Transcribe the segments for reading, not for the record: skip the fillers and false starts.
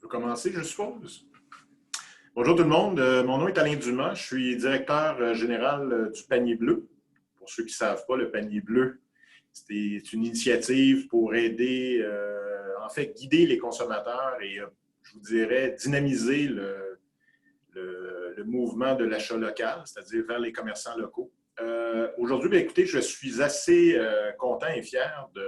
Commencer, je suppose. Bonjour tout le monde, mon nom est Alain Dumas, je suis directeur général du Panier Bleu. Pour ceux qui ne savent pas, le Panier Bleu, c'est une initiative pour aider, guider les consommateurs et, je vous dirais, dynamiser le mouvement de l'achat local, c'est-à-dire vers les commerçants locaux. Aujourd'hui, écoutez, je suis assez content et fier de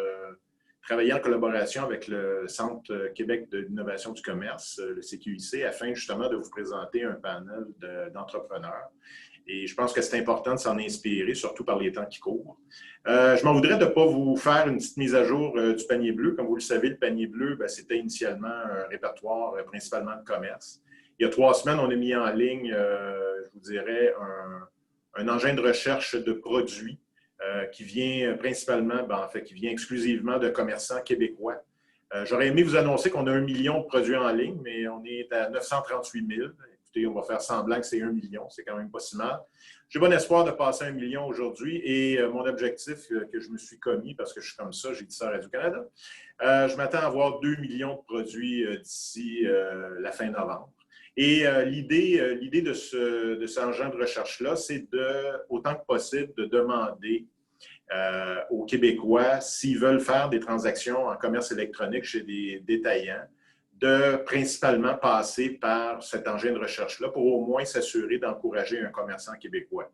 travailler en collaboration avec le Centre Québec de l'innovation du commerce, le CQIC, afin justement de vous présenter un panel d'entrepreneurs. Et je pense que c'est important de s'en inspirer, surtout par les temps qui courent. Je m'en voudrais de ne pas vous faire une petite mise à jour du panier bleu. Comme vous le savez, le panier bleu, c'était initialement un répertoire principalement de commerce. Il y a 3 semaines, on a mis en ligne, je vous dirais, un engin de recherche de produits qui vient principalement, qui vient exclusivement de commerçants québécois. J'aurais aimé vous annoncer qu'on a 1 million de produits en ligne, mais on est à 938 000. Écoutez, on va faire semblant que c'est 1 million, c'est quand même pas si mal. J'ai bon espoir de passer 1 million aujourd'hui et mon objectif que je me suis commis, parce que je suis comme ça, j'ai dit ça à Radio-Canada, je m'attends à avoir 2 millions de produits d'ici la fin novembre. Et l'idée de cet engin de recherche-là, c'est autant que possible de demander aux Québécois, s'ils veulent faire des transactions en commerce électronique chez des détaillants, de principalement passer par cet engin de recherche-là pour au moins s'assurer d'encourager un commerçant québécois.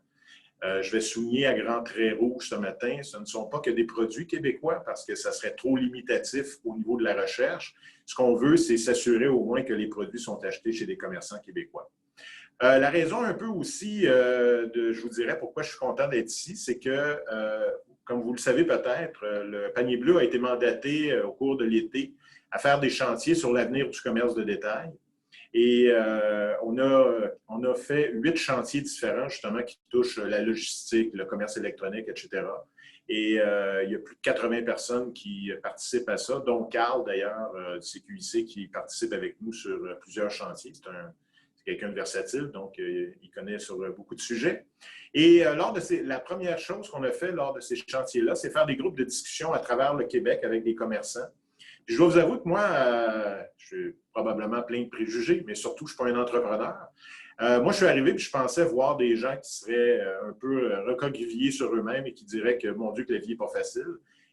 Je vais souligner à grands traits rouges ce matin, ce ne sont pas que des produits québécois parce que ça serait trop limitatif au niveau de la recherche. Ce qu'on veut, c'est s'assurer au moins que les produits sont achetés chez des commerçants québécois. La raison un peu aussi, je vous dirais pourquoi je suis content d'être ici, c'est que, comme vous le savez peut-être, le Panier Bleu a été mandaté au cours de l'été à faire des chantiers sur l'avenir du commerce de détail. Et on a fait 8 chantiers différents, justement, qui touchent la logistique, le commerce électronique, etc. Et il y a plus de 80 personnes qui participent à ça, dont Carl, d'ailleurs, du CQIC, qui participe avec nous sur plusieurs chantiers. C'est quelqu'un de versatile, donc il connaît sur beaucoup de sujets. Et la première chose qu'on a fait lors de ces chantiers-là, c'est faire des groupes de discussion à travers le Québec avec des commerçants. Puis je dois vous avouer que moi, je suis probablement plein de préjugés, mais surtout, je ne suis pas un entrepreneur. Moi, je suis arrivé et je pensais voir des gens qui seraient un peu recroquevillés sur eux-mêmes et qui diraient que, mon Dieu, que la vie n'est pas facile.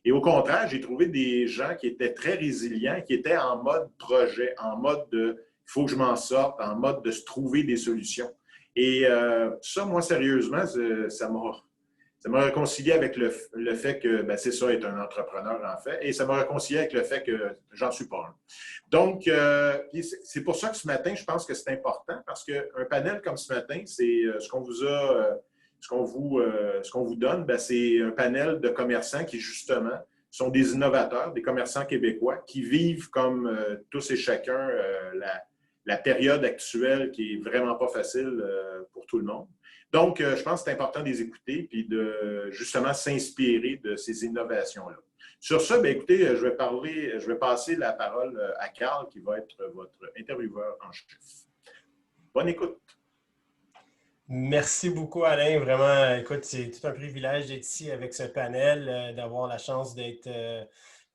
Et au contraire, j'ai trouvé des gens qui étaient très résilients, qui étaient en mode projet, en mode de « il faut que je m'en sorte », en mode de se trouver des solutions. Et ça, moi, sérieusement, ça m'a réconcilié avec le fait que, c'est ça, être un entrepreneur, en fait. Et ça m'a réconcilié avec le fait que j'en suis pas un. Donc, c'est pour ça que ce matin, je pense que c'est important, parce qu'un panel comme ce matin, c'est ce qu'on vous donne, c'est un panel de commerçants qui, justement, sont des innovateurs, des commerçants québécois qui vivent comme tous et chacun la période actuelle qui est vraiment pas facile pour tout le monde. Donc, je pense que c'est important de les écouter et de justement s'inspirer de ces innovations-là. Sur ça, écoutez, je vais passer la parole à Carl, qui va être votre intervieweur en chef. Bonne écoute. Merci beaucoup, Alain. Vraiment, écoute, c'est tout un privilège d'être ici avec ce panel, d'avoir la chance d'être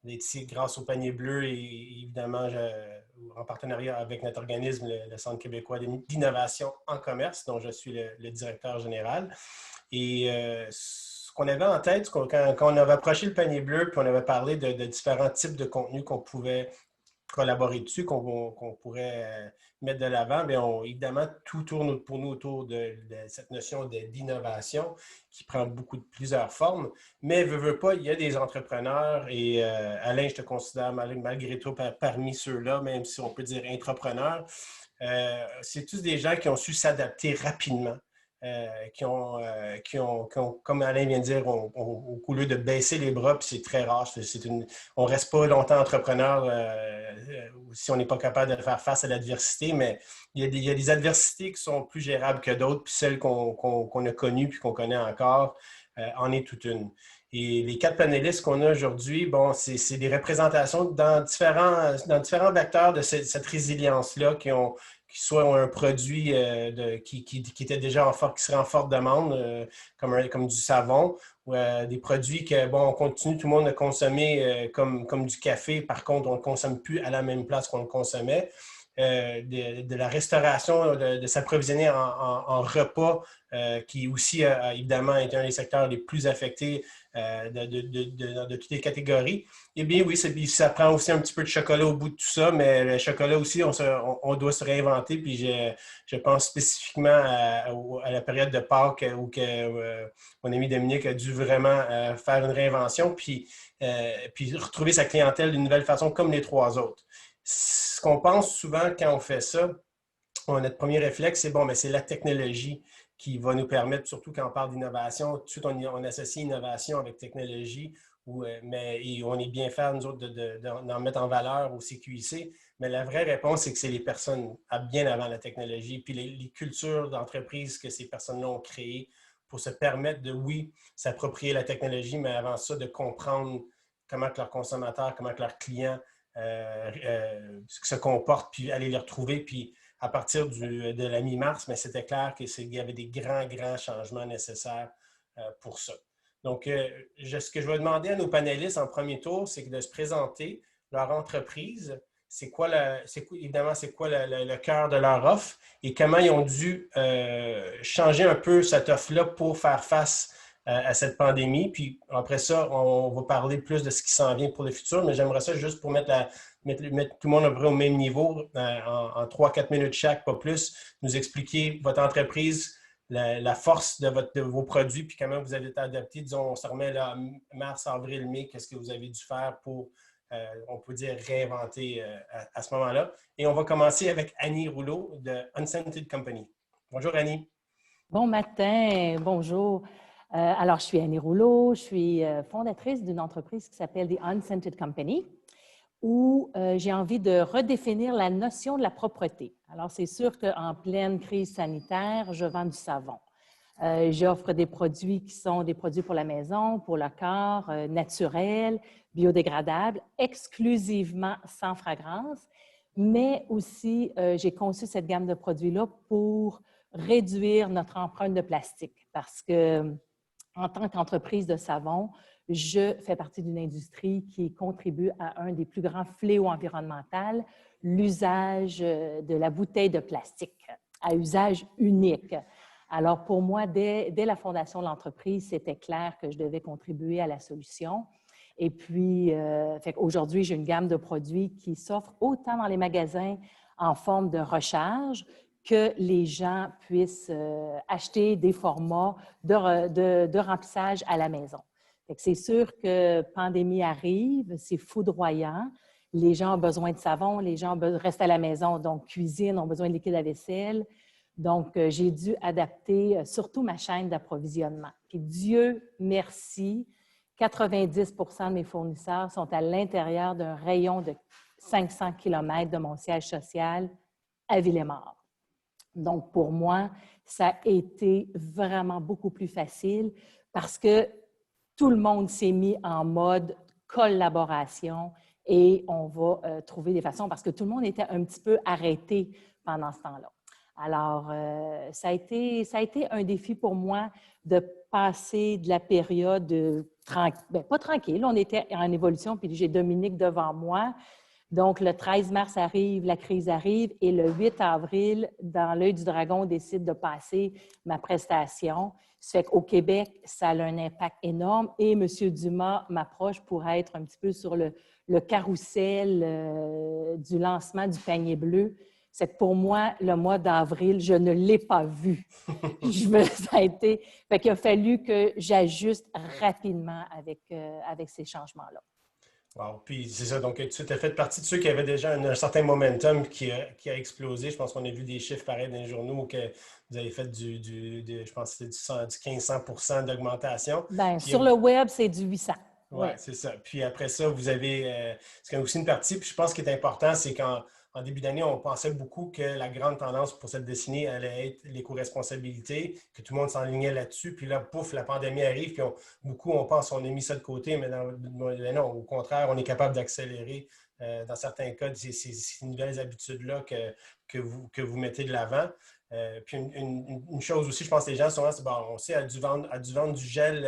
ici grâce au Panier Bleu et évidemment en partenariat avec notre organisme, le Centre québécois d'innovation en commerce, dont je suis le directeur général. Et ce qu'on avait en tête, quand on avait approché le Panier Bleu, puis on avait parlé de différents types de contenus qu'on pouvait collaborer dessus, qu'on pourrait mettre de l'avant, bien, évidemment, tout tourne pour nous autour de cette notion d'innovation qui prend plusieurs formes. Mais veut pas, il y a des entrepreneurs et Alain, je te considère malgré tout parmi ceux-là, même si on peut dire intrapreneurs. C'est tous des gens qui ont su s'adapter rapidement. Qui ont, comme Alain vient de dire, au lieu de baisser les bras, puis c'est très rare, on ne reste pas longtemps entrepreneur si on n'est pas capable de faire face à l'adversité, mais il y a des adversités qui sont plus gérables que d'autres, puis celles qu'on a connues puis qu'on connaît encore, en est toute une. Et les 4 panélistes qu'on a aujourd'hui, bon, c'est des représentations dans différents vecteurs de cette résilience-là qui soit un produit qui était déjà qui serait en forte demande, comme du savon, ou des produits que, bon, on continue tout le monde de consommer comme du café. Par contre, on ne le consomme plus à la même place qu'on le consommait. de la restauration, de s'approvisionner en repas, qui aussi, évidemment, est un des secteurs les plus affectés de toutes les catégories. Eh bien, oui, ça prend aussi un petit peu de chocolat au bout de tout ça, mais le chocolat aussi, on doit se réinventer. Puis je pense spécifiquement à la période de Pâques où mon ami Dominique a dû vraiment faire une réinvention, puis retrouver sa clientèle d'une nouvelle façon comme les trois autres. Ce qu'on pense souvent quand on fait ça, notre premier réflexe, c'est bon, mais c'est la technologie qui va nous permettre, surtout quand on parle d'innovation, tout de suite on associe innovation avec technologie, mais on est bien fait, nous autres, d'en mettre en valeur au CQIC. Mais la vraie réponse, c'est que c'est les personnes bien avant la technologie, puis les cultures d'entreprise que ces personnes-là ont créées pour se permettre de, oui, s'approprier la technologie, mais avant ça, de comprendre comment que leurs consommateurs, comment que leurs clients se comportent, puis aller les retrouver, puis à partir de la mi-mars, mais c'était clair qu'il y avait des grands changements nécessaires pour ça. Donc, ce que je vais demander à nos panélistes en premier tour, c'est de se présenter leur entreprise, évidemment, c'est quoi le cœur de leur offre et comment ils ont dû changer un peu cette offre-là pour faire face à cette pandémie. Puis après ça, on va parler plus de ce qui s'en vient pour le futur, mais j'aimerais ça juste pour mettre tout le monde à peu près au même niveau, en 3-4 minutes chaque, pas plus, nous expliquer votre entreprise, la force de vos produits, puis comment vous avez été adapté. Disons, on se remet là, mars, avril, mai, qu'est-ce que vous avez dû faire pour, on peut dire, réinventer à ce moment-là. Et on va commencer avec Annie Rouleau de Unscented Company. Bonjour Annie. Bon matin, bonjour. Alors, je suis Annie Rouleau, je suis fondatrice d'une entreprise qui s'appelle The Unscented Company, où j'ai envie de redéfinir la notion de la propreté. Alors, c'est sûr qu'en pleine crise sanitaire, je vends du savon. J'offre des produits qui sont des produits pour la maison, pour le corps, naturels, biodégradables, exclusivement sans fragrance, mais aussi j'ai conçu cette gamme de produits-là pour réduire notre empreinte de plastique parce que en tant qu'entreprise de savon, je fais partie d'une industrie qui contribue à un des plus grands fléaux environnementaux, l'usage de la bouteille de plastique à usage unique. Alors, pour moi, dès la fondation de l'entreprise, c'était clair que je devais contribuer à la solution. Et puis, aujourd'hui, j'ai une gamme de produits qui s'offre autant dans les magasins en forme de recharge que les gens puissent acheter des formats de remplissage à la maison. C'est sûr que pandémie arrive, c'est foudroyant. Les gens ont besoin de savon, les gens restent à la maison, donc cuisine, ont besoin de liquide à vaisselle. Donc, j'ai dû adapter surtout ma chaîne d'approvisionnement. Puis Dieu merci, 90 de mes fournisseurs sont à l'intérieur d'un rayon de 500 km de mon siège social à Villemort. Donc, pour moi, ça a été vraiment beaucoup plus facile parce que tout le monde s'est mis en mode collaboration et on va trouver des façons parce que tout le monde était un petit peu arrêté pendant ce temps-là. Alors, ça a été un défi pour moi de passer de la période pas tranquille, on était en évolution, puis j'ai Dominique devant moi. Donc, le 13 mars arrive, la crise arrive, et le 8 avril, dans l'œil du dragon, on décide de passer ma prestation. Ça fait qu'au Québec, ça a un impact énorme, et M. Dumas m'approche pour être un petit peu sur le carrousel du lancement du panier bleu. C'est que pour moi, le mois d'avril, je ne l'ai pas vu. Ça a été... Fait qu'il a fallu que j'ajuste rapidement avec ces changements-là. Wow. Puis c'est ça, donc tu as fait partie de ceux qui avaient déjà un certain momentum qui a explosé. Je pense qu'on a vu des chiffres pareils dans les journaux que vous avez fait je pense que c'était du 1500% d'augmentation. Bien, sur le web, c'est du 800. Oui, ouais, c'est ça. Puis après ça, vous avez c'est aussi une partie, puis je pense ce qui est important, c'est qu'en début d'année, on pensait beaucoup que la grande tendance pour cette décennie allait être l'éco-responsabilité, que tout le monde s'enlignait là-dessus. Puis là, pouf, la pandémie arrive, puis beaucoup, on pense qu'on a mis ça de côté, mais non, au contraire, on est capable d'accélérer dans certains cas ces nouvelles habitudes-là que vous mettez de l'avant. Puis une chose aussi, je pense que les gens souvent, c'est bon, on sait, à dû vendre du gel,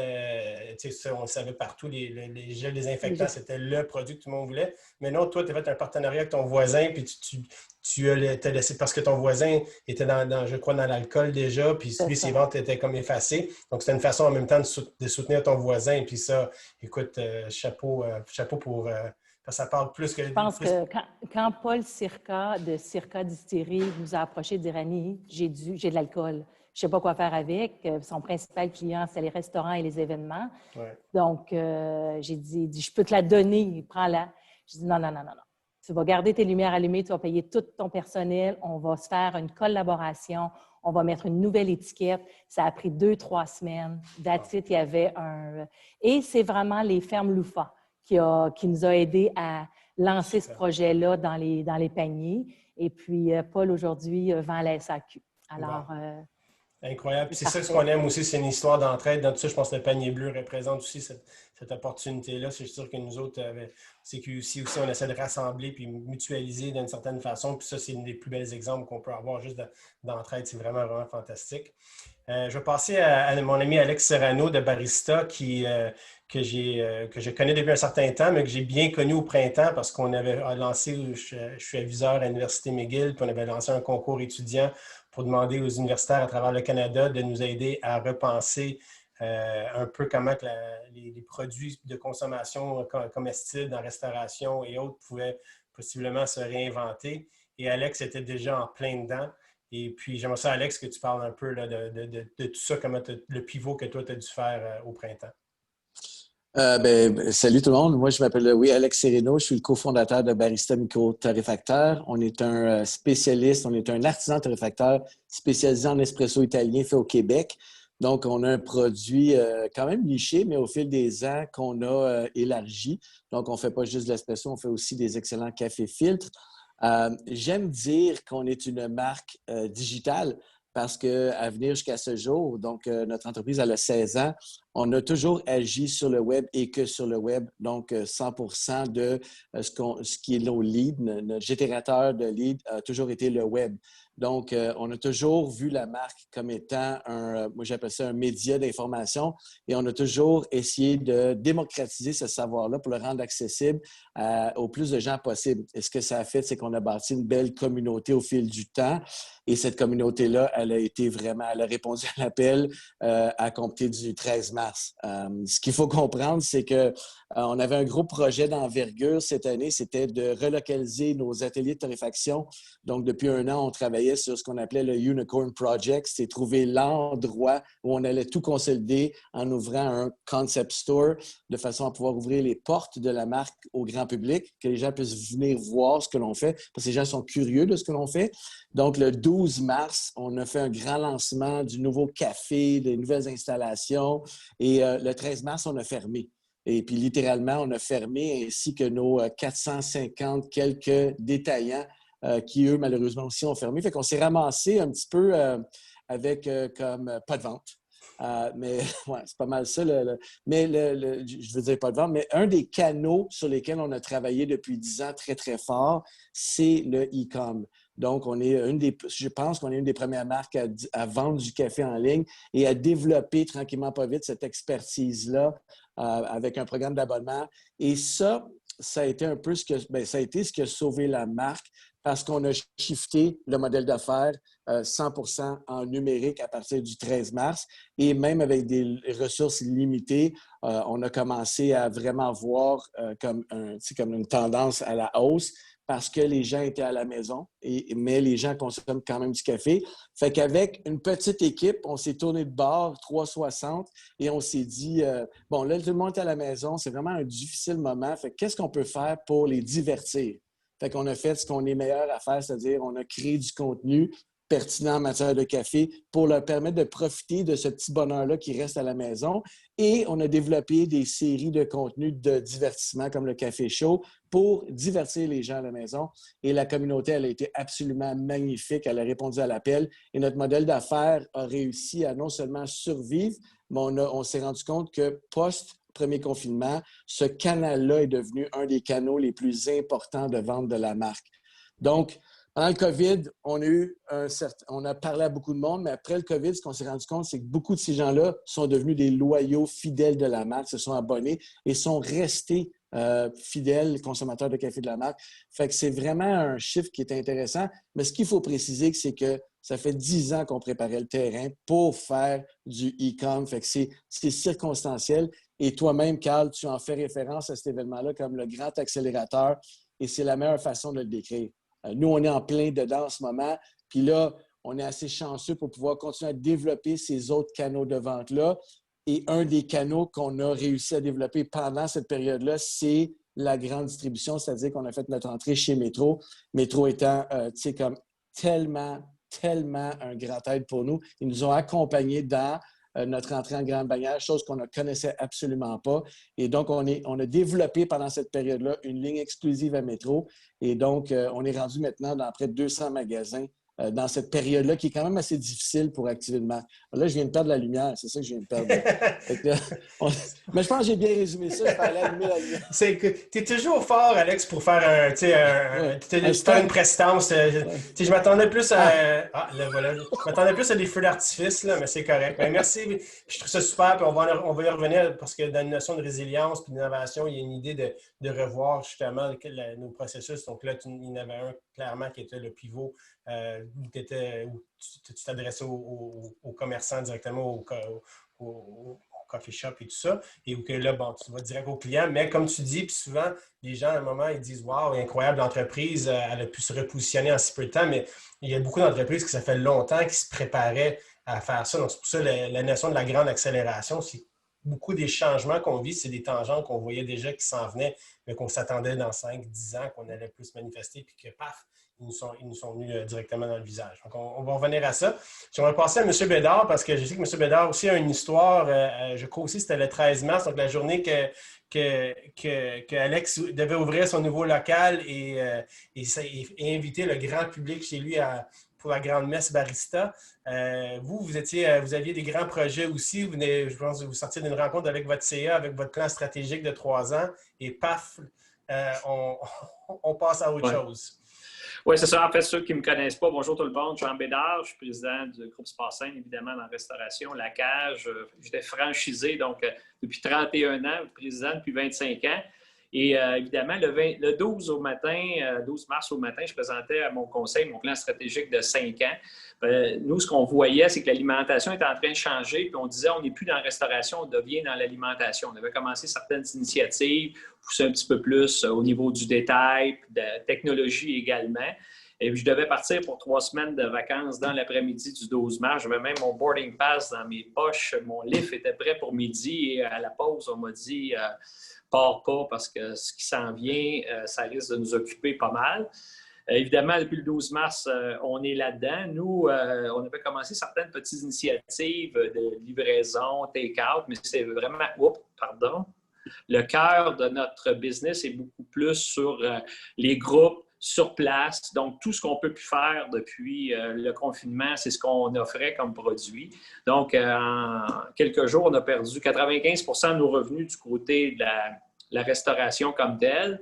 on le savait partout, les gels désinfectants, c'était le produit que tout le monde voulait. Mais non, toi, tu as fait un partenariat avec ton voisin, puis t'as laissé parce que ton voisin était je crois, dans l'alcool déjà, puis lui, ses ventes étaient comme effacées. Donc, c'était une façon en même temps de soutenir ton voisin. Puis ça, écoute, chapeau pour... ça parle plus que... Je pense que quand Paul Circa de Circa Distillerie nous a approché d'Iranie, j'ai de l'alcool. Je ne sais pas quoi faire avec. Son principal client, c'est les restaurants et les événements. Ouais. Donc, j'ai dit, je peux te la donner, prends-la. J'ai dit, non. Tu vas garder tes lumières allumées, tu vas payer tout ton personnel, on va se faire une collaboration, on va mettre une nouvelle étiquette. Ça a pris 2-3 semaines. That's it, il y avait un... Et c'est vraiment les fermes Loufa qui nous a aidés à lancer ce projet-là dans les paniers. Et puis, Paul, aujourd'hui, vend à la SAQ. Alors... Incroyable. C'est ça ce qu'on aime aussi, c'est une histoire d'entraide. Dans tout ça, je pense que le panier bleu représente aussi cette opportunité-là. C'est sûr que nous autres, CQC aussi, on essaie de rassembler puis mutualiser d'une certaine façon. Puis ça, c'est une des plus belles exemples qu'on peut avoir juste d'entraide. C'est vraiment, vraiment fantastique. Je vais passer à mon ami Alex Serrano de Barista que je connais depuis un certain temps, mais que j'ai bien connu au printemps parce qu'on avait lancé, je suis aviseur à l'Université McGill, puis on avait lancé un concours étudiant pour demander aux universitaires à travers le Canada de nous aider à repenser un peu comment que les produits de consommation comestibles en restauration et autres pouvaient possiblement se réinventer. Et Alex était déjà en plein dedans. Et puis, j'aimerais ça, Alex, que tu parles un peu là, de tout ça, comment le pivot que toi, tu as dû faire au printemps. Salut tout le monde. Moi, je m'appelle Alex Serrano. Je suis le cofondateur de Barista Micro-Torréfacteur. On est un spécialiste, on est un artisan torréfacteur spécialisé en espresso italien fait au Québec. Donc, on a un produit quand même niché, mais au fil des ans qu'on a élargi. Donc, on ne fait pas juste de l'espresso, on fait aussi des excellents cafés filtres. J'aime dire qu'on est une marque digitale parce qu'à venir jusqu'à ce jour, donc notre entreprise elle a 16 ans, on a toujours agi sur le web et que sur le web. Donc, 100% de ce qui est nos leads, notre générateur de leads a toujours été le web. Donc, on a toujours vu la marque comme étant moi j'appelle ça un média d'information et on a toujours essayé de démocratiser ce savoir-là pour le rendre accessible au plus de gens possible. Et ce que ça a fait, c'est qu'on a bâti une belle communauté au fil du temps et cette communauté-là, elle a répondu à l'appel à compter du 13 mars. Ce qu'il faut comprendre, c'est que on avait un gros projet d'envergure cette année, c'était de relocaliser nos ateliers de torréfaction. Donc, depuis un an, on travaillait sur ce qu'on appelait le Unicorn Project, c'est trouver l'endroit où on allait tout consolider en ouvrant un concept store de façon à pouvoir ouvrir les portes de la marque au grand public, que les gens puissent venir voir ce que l'on fait, parce que les gens sont curieux de ce que l'on fait. Donc, le 12 mars, on a fait un grand lancement du nouveau café, des nouvelles installations et le 13 mars, on a fermé. Et puis, littéralement, on a fermé ainsi que nos 450 quelques détaillants qui, eux, malheureusement aussi ont fermé. Fait qu'on s'est ramassé un petit peu avec comme pas de vente. Mais ouais, c'est pas mal ça. Je veux dire pas de vente, mais un des canaux sur lesquels on a travaillé depuis 10 ans très, très fort, c'est le e-com. Donc, je pense qu'on est une des premières marques à vendre du café en ligne et à développer tranquillement pas vite cette expertise-là avec un programme d'abonnement. Et ça a été un peu ce qui a sauvé la marque parce qu'on a shifté le modèle d'affaires 100% en numérique à partir du 13 mars. Et même avec des ressources limitées, on a commencé à vraiment voir comme une tendance à la hausse parce que les gens étaient à la maison, mais les gens consomment quand même du café. Fait qu'avec une petite équipe, on s'est tourné de bord 360 et on s'est dit, bon, là, tout le monde est à la maison, c'est vraiment un difficile moment. Fait qu'est-ce qu'on peut faire pour les divertir? Fait qu'on a fait ce qu'on est meilleur à faire, c'est-à-dire on a créé du contenu pertinent en matière de café pour leur permettre de profiter de ce petit bonheur-là qui reste à la maison. Et on a développé des séries de contenus de divertissement comme le Café Show pour divertir les gens à la maison. Et la communauté, elle a été absolument magnifique. Elle a répondu à l'appel. Et notre modèle d'affaires a réussi à non seulement survivre, mais on s'est rendu compte que post-premier confinement, ce canal-là est devenu un des canaux les plus importants de vente de la marque. Donc, pendant le COVID, on a parlé à beaucoup de monde, mais après le COVID, ce qu'on s'est rendu compte, c'est que beaucoup de ces gens-là sont devenus des loyaux fidèles de la marque, se sont abonnés et sont restés fidèles consommateurs de café de la marque. Fait que c'est vraiment un chiffre qui est intéressant. Mais ce qu'il faut préciser, c'est que ça fait 10 ans qu'on préparait le terrain pour faire du e-com. Fait que c'est circonstanciel. Et toi-même, Carl, tu en fais référence à cet événement-là comme le grand accélérateur. Et c'est la meilleure façon de le décrire. Nous, on est en plein dedans en ce moment. Puis là, on est assez chanceux pour pouvoir continuer à développer ces autres canaux de vente-là. Et un des canaux qu'on a réussi à développer pendant cette période-là, c'est la grande distribution, c'est-à-dire qu'on a fait notre entrée chez Métro. Métro étant, tu sais, comme tellement un grand aide pour nous. Ils nous ont accompagnés dans notre entrée en grande bannière, chose qu'on ne connaissait absolument pas. Et donc, on a développé pendant cette période-là une ligne exclusive à Métro. Et donc, on est rendu maintenant dans près de 200 magasins dans cette période-là, qui est quand même assez difficile pour activer une marque. Là, je viens de perdre la lumière, c'est ça que je viens de perdre. Mais je pense que j'ai bien résumé ça, je vais aller allumer la lumière. Tu es toujours fort, Alex, pour faire une prestance. Je m'attendais plus à... voilà. Je m'attendais plus à des feux d'artifice, là, mais c'est correct. Mais merci, je trouve ça super, puis on va y revenir, parce que dans une notion de résilience et d'innovation, il y a une idée de revoir justement nos processus. Donc là, il y en avait un clairement qui était le pivot, où tu t'adressais aux commerçants directement, au coffee shop et tout ça, et où que là, bon, tu vas direct aux clients, mais comme tu dis, puis souvent, les gens, à un moment, ils disent « Wow, incroyable l'entreprise, elle a pu se repositionner en si peu de temps », mais il y a beaucoup d'entreprises qui ça fait longtemps qui se préparaient à faire ça. Donc, c'est pour ça la notion de la grande accélération, c'est beaucoup des changements qu'on vit, c'est des tangents qu'on voyait déjà qui s'en venaient, mais qu'on s'attendait dans 5-10 ans, qu'on allait plus manifester, puis que paf, ils nous sont venus directement dans le visage. Donc, on va revenir à ça. J'aimerais passer à M. Bédard, parce que je sais que M. Bédard aussi a une histoire. Je crois aussi que c'était le 13 mars, donc la journée que Alex devait ouvrir son nouveau local et inviter le grand public chez lui pour la grande messe barista. Vous aviez des grands projets aussi. Je pense que vous sortiez d'une rencontre avec votre CA, avec votre plan stratégique de 3 ans, et paf, on passe à autre chose. Oui, c'est ça. En fait, ceux qui ne me connaissent pas, bonjour tout le monde. Jean Bédard, je suis président du groupe Sport-Saine, évidemment, dans la restauration, la cage. J'étais franchisé, donc depuis 31 ans, président depuis 25 ans. Et évidemment, le 12 mars au matin, je présentais à mon conseil mon plan stratégique de 5 ans. Nous, ce qu'on voyait, c'est que l'alimentation était en train de changer. Puis on disait, on n'est plus dans la restauration, on devient dans l'alimentation. On avait commencé certaines initiatives, pousser un petit peu plus au niveau du détail, de la technologie également. Et puis, je devais partir pour 3 semaines de vacances dans l'après-midi du 12 mars. J'avais même mon boarding pass dans mes poches. Mon lift était prêt pour midi. Et à la pause, on m'a dit pars pas parce que ce qui s'en vient, ça risque de nous occuper pas mal. Évidemment, depuis le 12 mars, on est là-dedans. Nous, on avait commencé certaines petites initiatives de livraison, take-out, mais c'est vraiment, le cœur de notre business est beaucoup plus sur les groupes sur place. Donc, tout ce qu'on peut plus faire depuis le confinement, c'est ce qu'on offrait comme produit. Donc, en quelques jours, on a perdu 95% de nos revenus du côté de la restauration comme telle.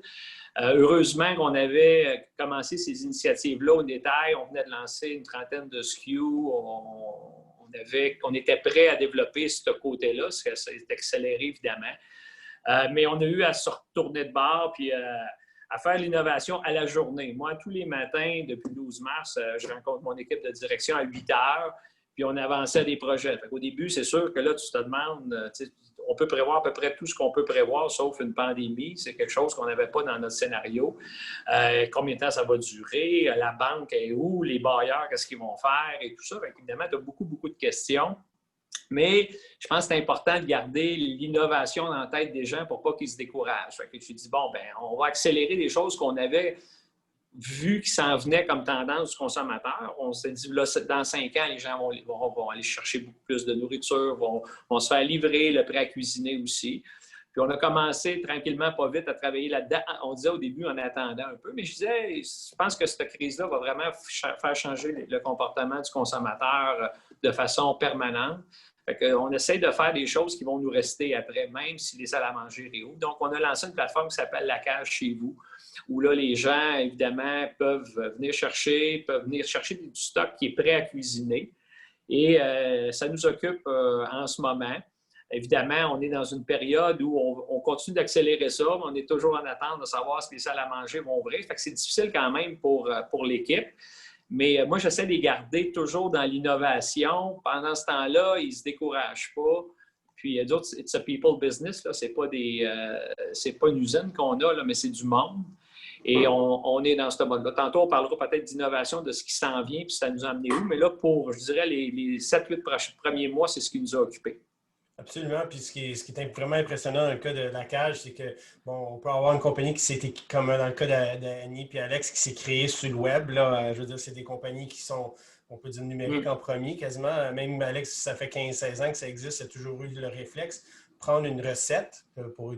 Heureusement qu'on avait commencé ces initiatives-là au détail. On venait de lancer une trentaine de SKU. On était prêt à développer ce côté-là. Ça s'est accéléré, évidemment. Mais on a eu à se retourner de bord puis à faire l'innovation à la journée. Moi, tous les matins, depuis le 12 mars, je rencontre mon équipe de direction à 8 heures, puis on avançait des projets. Au début, c'est sûr que là, tu te demandes, on peut prévoir à peu près tout ce qu'on peut prévoir, sauf une pandémie. C'est quelque chose qu'on n'avait pas dans notre scénario. Combien de temps ça va durer? La banque est où? Les bailleurs, qu'est-ce qu'ils vont faire? Et tout ça. Évidemment, tu as beaucoup de questions. Mais je pense que c'est important de garder l'innovation dans la tête des gens pour pas qu'ils se découragent. Je me suis dit, on va accélérer des choses qu'on avait vues qui s'en venaient comme tendance du consommateur. On s'est dit, là, dans 5 ans, les gens vont aller chercher beaucoup plus de nourriture, vont se faire livrer, le prêt à cuisiner aussi. Puis on a commencé tranquillement, pas vite, à travailler là-dedans. On disait au début en attendant un peu, mais je disais, je pense que cette crise-là va vraiment faire changer le comportement du consommateur de façon permanente. On essaie de faire des choses qui vont nous rester après, même si les salles à manger réouvrent. Donc, on a lancé une plateforme qui s'appelle La Cage chez vous, où là, les gens, évidemment, peuvent venir chercher du stock qui est prêt à cuisiner. Et ça nous occupe en ce moment. Évidemment, on est dans une période où on continue d'accélérer ça, mais on est toujours en attente de savoir si les salles à manger vont ouvrir. Fait que c'est difficile quand même pour l'équipe. Mais moi, j'essaie de les garder toujours dans l'innovation. Pendant ce temps-là, ils ne se découragent pas. Puis d'autres, it's a people business. Ce n'est pas une usine qu'on a, là, mais c'est du monde. Et on est dans ce mode-là. Tantôt, on parlera peut-être d'innovation, de ce qui s'en vient, puis ça nous a amené où. Mais là, pour, je dirais, les 7-8 premiers mois, c'est ce qui nous a occupés. Absolument. Puis ce qui est vraiment impressionnant dans le cas de la cage, c'est que, bon, on peut avoir une compagnie qui s'est, comme dans le cas d'Annie et Alex, qui s'est créée sur le web. Là, je veux dire, c'est des compagnies qui sont, on peut dire, numériques en premier, quasiment. Même Alex, ça fait 15-16 ans que ça existe, il a toujours eu le réflexe. Prendre une recette, pour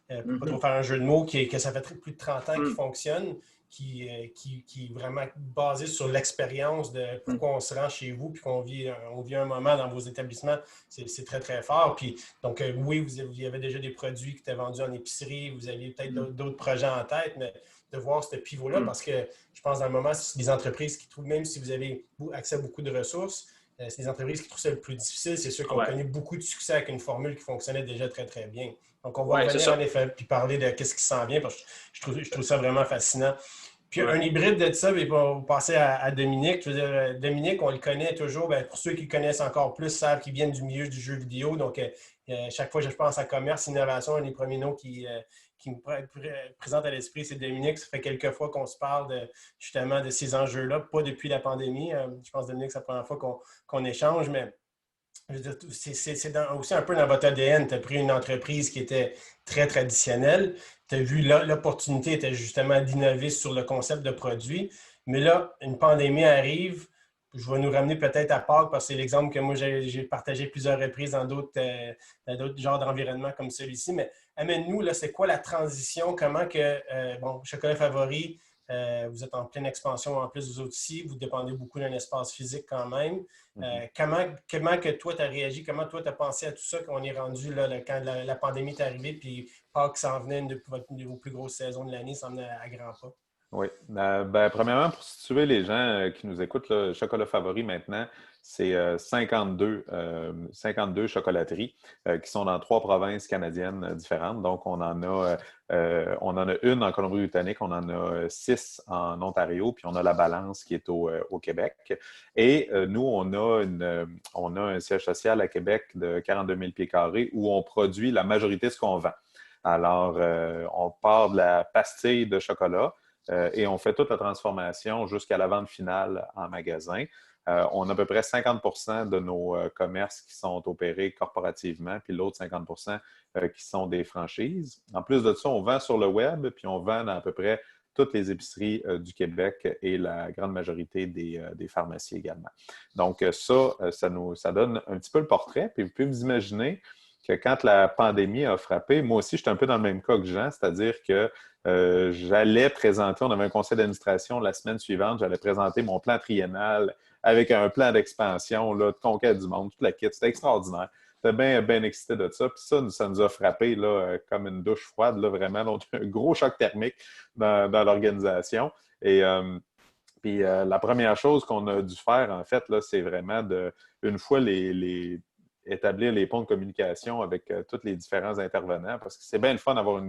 pas trop faire un jeu de mots, que ça fait plus de 30 ans qui fonctionne, qui est vraiment basé sur l'expérience de pourquoi on se rend chez vous puis qu'on vit un moment dans vos établissements. C'est très, très fort. Puis, donc, oui, vous avez déjà des produits qui étaient vendus en épicerie, vous aviez peut-être d'autres projets en tête, mais de voir ce pivot-là, parce que je pense dans le moment, c'est des entreprises qui trouvent, même si vous avez accès à beaucoup de ressources, c'est des entreprises qui trouvent ça le plus difficile. C'est ceux qui ont connu beaucoup de succès avec une formule qui fonctionnait déjà très, très bien. Donc, on va revenir en effet puis parler de ce qui s'en vient, parce que je trouve ça vraiment fascinant. Puis un hybride de ça, on va passer à Dominique. Je veux dire, Dominique, on le connaît toujours. Bien, pour ceux qui le connaissent encore plus, savent qu'il vient du milieu du jeu vidéo. Donc, chaque fois que je pense à commerce, innovation, un des premiers noms qui me présente à l'esprit, c'est Dominique. Ça fait quelques fois qu'on se parle justement de ces enjeux-là, pas depuis la pandémie. Je pense, Dominique, c'est la première fois qu'on échange, mais je veux dire, c'est aussi un peu dans votre ADN. Tu as pris une entreprise qui était très traditionnelle. Tu as vu l'opportunité était justement d'innover sur le concept de produit. Mais là, une pandémie arrive. Je vais nous ramener peut-être à Pâques parce que c'est l'exemple que moi, j'ai partagé plusieurs reprises dans d'autres genres d'environnements comme celui-ci. Mais amène-nous, là, c'est quoi la transition? Comment que, Chocolat Favori, vous êtes en pleine expansion en plus, vous autres aussi, vous dépendez beaucoup d'un espace physique quand même. Comment que toi, tu as réagi? Comment toi, tu as pensé à tout ça qu'on est rendu là, quand la pandémie est arrivée puis Pâques s'en venait, une de vos plus grosses saisons de l'année, s'en venait à grands pas? Oui. Premièrement, pour situer les gens qui nous écoutent, là, Chocolat Favori maintenant, c'est 52 chocolateries qui sont dans 3 provinces canadiennes différentes. Donc, on en a une en Colombie-Britannique, on en a 6 en Ontario, puis on a la balance qui est au Québec. Et nous, on a un siège social à Québec de 42 000 pieds carrés où on produit la majorité de ce qu'on vend. Alors, on part de la pastille de chocolat. Et on fait toute la transformation jusqu'à la vente finale en magasin. On a à peu près 50 % de nos commerces qui sont opérés corporativement, puis l'autre 50 % qui sont des franchises. En plus de ça, on vend sur le web, puis on vend dans à peu près toutes les épiceries du Québec et la grande majorité des pharmacies également. Donc ça donne un petit peu le portrait. Puis vous pouvez vous imaginer que quand la pandémie a frappé, moi aussi, j'étais un peu dans le même cas que Jean, c'est-à-dire que j'allais présenter, on avait un conseil d'administration la semaine suivante, j'allais présenter mon plan triennal avec un plan d'expansion, là, de conquête du monde, toute la kit. C'était extraordinaire. J'étais bien, bien excité de ça. Puis ça nous a frappé là, comme une douche froide, là, vraiment. Donc, un gros choc thermique dans l'organisation. Et puis la première chose qu'on a dû faire, en fait, là, c'est vraiment une fois établir les ponts de communication avec tous les différents intervenants, parce que c'est bien le fun d'avoir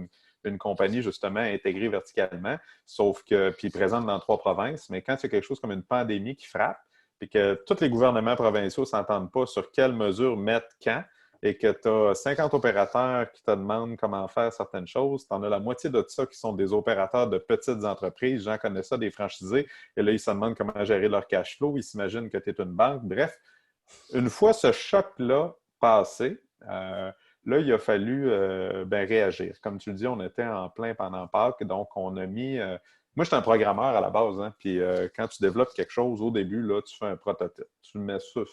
une compagnie, justement, intégrée verticalement, sauf que, puis présente dans 3 provinces, mais quand il y a quelque chose comme une pandémie qui frappe, puis que tous les gouvernements provinciaux ne s'entendent pas sur quelles mesures mettre quand, et que tu as 50 opérateurs qui te demandent comment faire certaines choses, tu en as la moitié de ça qui sont des opérateurs de petites entreprises, j'en connais ça, des franchisés, et là, ils se demandent comment gérer leur cash flow, ils s'imaginent que tu es une banque, bref. Une fois ce choc-là passé, là, il a fallu réagir. Comme tu le dis, on était en plein pendant Pâques, donc on a mis... moi, j'étais un programmeur à la base, hein, puis quand tu développes quelque chose, au début, là, tu fais un prototype. Tu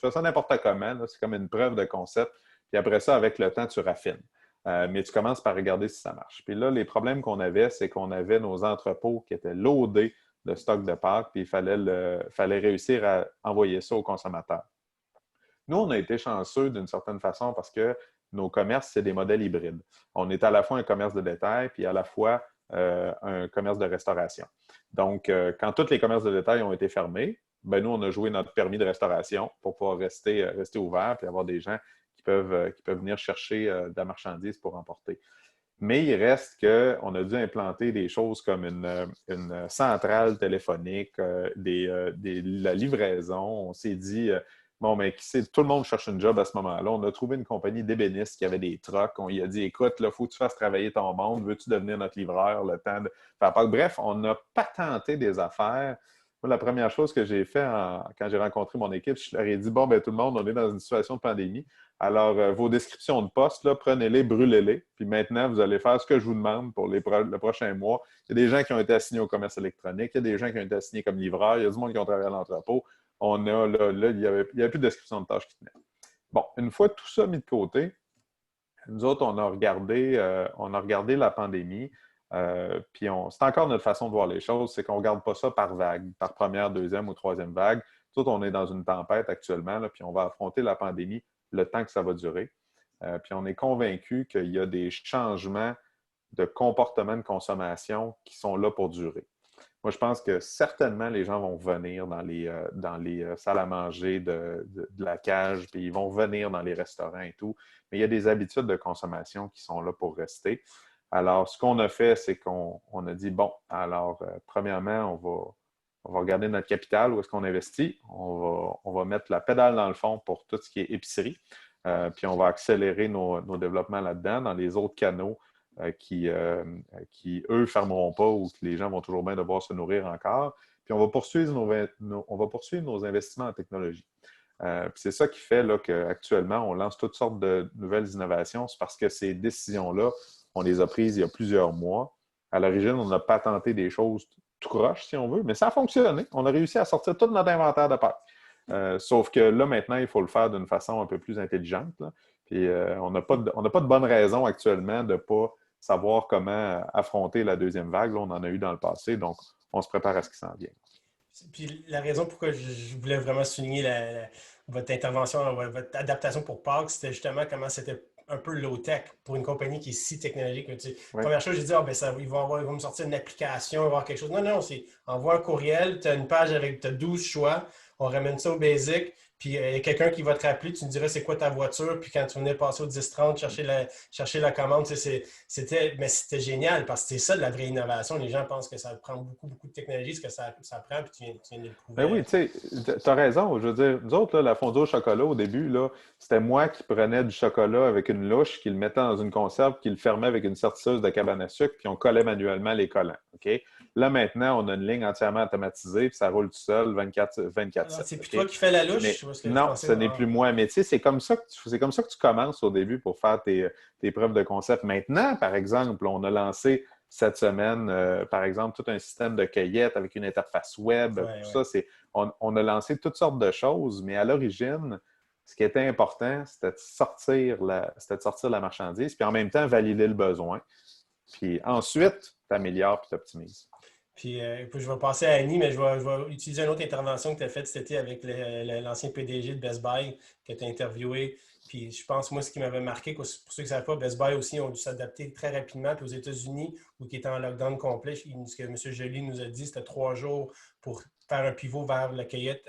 fais ça n'importe comment, c'est comme une preuve de concept, puis après ça, avec le temps, tu raffines. Mais tu commences par regarder si ça marche. Puis là, les problèmes qu'on avait, c'est qu'on avait nos entrepôts qui étaient loadés de stock de Pâques, puis il fallait réussir à envoyer ça aux consommateurs. Nous, on a été chanceux d'une certaine façon parce que nos commerces, c'est des modèles hybrides. On est à la fois un commerce de détail puis à la fois un commerce de restauration. Donc, quand tous les commerces de détail ont été fermés, ben nous, on a joué notre permis de restauration pour pouvoir rester ouvert puis avoir des gens qui peuvent venir chercher de la marchandise pour emporter. Mais il reste qu'on a dû implanter des choses comme une centrale téléphonique, la livraison. On s'est dit, bon, mais tout le monde cherche une job à ce moment-là. On a trouvé une compagnie d'ébénistes qui avait des trucks. On lui a dit, écoute, il faut que tu fasses travailler ton monde. Veux-tu devenir notre livreur le temps de faire part? Bref, on a patenté des affaires. Moi, la première chose que j'ai fait quand j'ai rencontré mon équipe, je leur ai dit, bon, ben tout le monde, on est dans une situation de pandémie. Alors, vos descriptions de postes, là, prenez-les, brûlez-les. Puis maintenant, vous allez faire ce que je vous demande pour le prochain mois. Il y a des gens qui ont été assignés au commerce électronique. Il y a des gens qui ont été assignés comme livreurs. Il y a du monde qui ont travaillé à l'entrepôt. Il n'y avait plus de description de tâches qui tenaient. Bon, une fois tout ça mis de côté, nous autres, on a regardé la pandémie. Puis c'est encore notre façon de voir les choses, c'est qu'on ne regarde pas ça par vague, par première, deuxième ou troisième vague. Tout, on est dans une tempête actuellement, là, puis on va affronter la pandémie le temps que ça va durer. Puis on est convaincu qu'il y a des changements de comportement de consommation qui sont là pour durer. Moi, je pense que certainement, les gens vont venir dans les salles à manger de la cage, puis ils vont venir dans les restaurants et tout. Mais il y a des habitudes de consommation qui sont là pour rester. Alors, ce qu'on a fait, c'est qu'on a dit, bon, alors, premièrement, on va regarder notre capital, où est-ce qu'on investit. On va mettre la pédale dans le fond pour tout ce qui est épicerie. Puis on va accélérer nos développements là-dedans, dans les autres canaux qui, eux, ne fermeront pas ou que les gens vont toujours bien devoir se nourrir encore. Puis on va poursuivre nos investissements en technologie. Puis c'est ça qui fait là, qu'actuellement, on lance toutes sortes de nouvelles innovations. C'est parce que ces décisions-là, on les a prises il y a plusieurs mois. À l'origine, on a patenté des choses tout croche, si on veut, mais ça a fonctionné. On a réussi à sortir tout notre inventaire de pâtes. Sauf que là, maintenant, il faut le faire d'une façon un peu plus intelligente. Là. Puis on n'a pas de bonne raison actuellement de ne pas savoir comment affronter la deuxième vague. Là, on en a eu dans le passé, donc on se prépare à ce qui s'en vient. Puis la raison pourquoi je voulais vraiment souligner votre intervention, votre adaptation pour Pâques, c'était justement comment c'était un peu low-tech pour une compagnie qui est si technologique. Première chose, j'ai dit, ils vont me sortir une application, ils vont avoir quelque chose. Non, c'est envoie un courriel, tu as une page avec 12 choix, on ramène ça au basic, puis il y a quelqu'un qui va te rappeler, tu me dirais c'est quoi ta voiture, puis quand tu venais passer au 10-30, chercher la commande, c'était génial parce que c'est ça de la vraie innovation. Les gens pensent que ça prend beaucoup de technologie, ce que ça prend, puis tu viens de le prouver. Ben oui, tu as raison. Je veux dire, nous autres, là, la fondue au chocolat, au début, là, c'était moi qui prenais du chocolat avec une louche, qui le mettais dans une conserve, qui le fermait avec une sertisseuse de cabane à sucre, puis on collait manuellement les collants. OK? Là, maintenant, on a une ligne entièrement automatisée, puis ça roule tout seul 24/7. C'est plus toi qui fais la louche? Non, ce n'est plus moi. Mais tu sais, c'est comme ça que tu commences au début pour faire tes preuves de concept. Maintenant, par exemple, on a lancé cette semaine, par exemple, tout un système de cueillette avec une interface web. Ça, on a lancé toutes sortes de choses, mais à l'origine, ce qui était important, c'était de sortir la marchandise, puis en même temps, valider le besoin. Puis ensuite, tu améliores puis tu optimises. Puis je vais passer à Annie, mais je vais utiliser une autre intervention que tu as faite cet été avec l'ancien PDG de Best Buy que tu as interviewé. Puis je pense, moi, ce qui m'avait marqué, pour ceux qui ne savent pas, Best Buy aussi ont dû s'adapter très rapidement. Puis aux États-Unis, où ils étaient en lockdown complet, ce que M. Joly nous a dit, c'était 3 jours pour faire un pivot vers le cueillette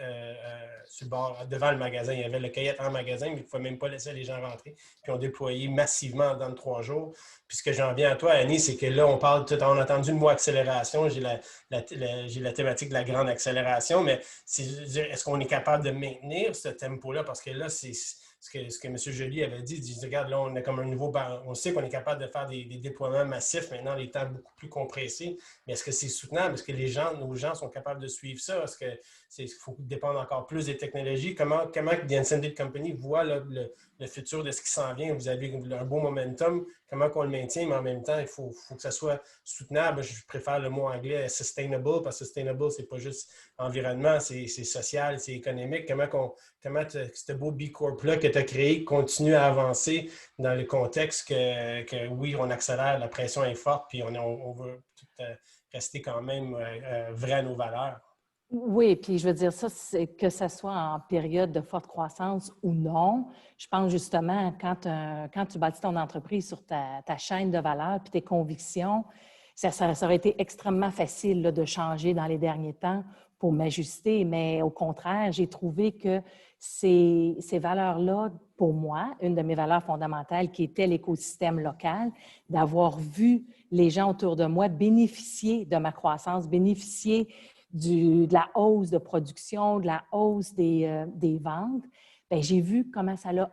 sur le bord, devant le magasin. Il y avait le cueillette en magasin, mais il ne pouvait même pas laisser les gens rentrer. Puis on déployé massivement dans 3 jours. Puis ce que j'en viens à toi, Annie, c'est que là, on a entendu le mot accélération. J'ai la thématique de la grande accélération, mais est-ce qu'on est capable de maintenir ce tempo-là? Parce que là, c'est ce que M. Joly avait dit. Il dit, regarde, là, on a comme un nouveau... On sait qu'on est capable de faire des déploiements massifs, maintenant, les temps beaucoup plus compressés. Mais est-ce que c'est soutenable? Est-ce que nos gens sont capables de suivre ça? Est-ce qu'il faut dépendre encore plus des technologies? Comment The Unscented Company voit le futur de ce qui s'en vient? Vous avez un beau momentum. Comment qu'on le maintient? Mais en même temps, il faut que ça soit soutenable. Je préfère le mot anglais « sustainable » parce que « sustainable », c'est pas juste environnement, c'est social, c'est économique. Comment ce beau B Corp-là que tu as créé continue à avancer dans le contexte que oui, on accélère, la pression est forte, puis on veut tout, rester quand même vrai à nos valeurs. Oui, puis je veux dire ça, c'est que ce soit en période de forte croissance ou non. Je pense justement, quand tu bâtis ton entreprise sur ta chaîne de valeur puis tes convictions, ça aurait été extrêmement facile là, de changer dans les derniers temps pour m'ajuster. Mais au contraire, j'ai trouvé que ces valeurs-là pour moi, une de mes valeurs fondamentales qui était l'écosystème local, d'avoir vu les gens autour de moi bénéficier de ma croissance, bénéficier de la hausse de production, de la hausse des ventes. Bien, j'ai vu comment ça a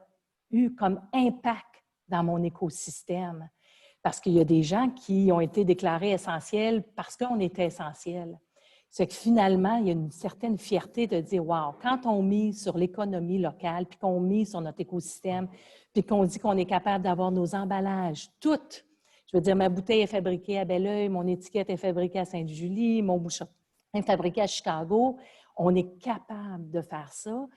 eu comme impact dans mon écosystème. Parce qu'il y a des gens qui ont été déclarés essentiels parce qu'on était essentiels. C'est que finalement, il y a une certaine fierté de dire, wow, quand on mise sur l'économie locale, puis qu'on mise sur notre écosystème, puis qu'on dit qu'on est capable d'avoir nos emballages, toutes. Je veux dire, ma bouteille est fabriquée à Belleuil, mon étiquette est fabriquée à Sainte-Julie, mon bouchon est fabriqué à Chicago. On est capable de faire ça.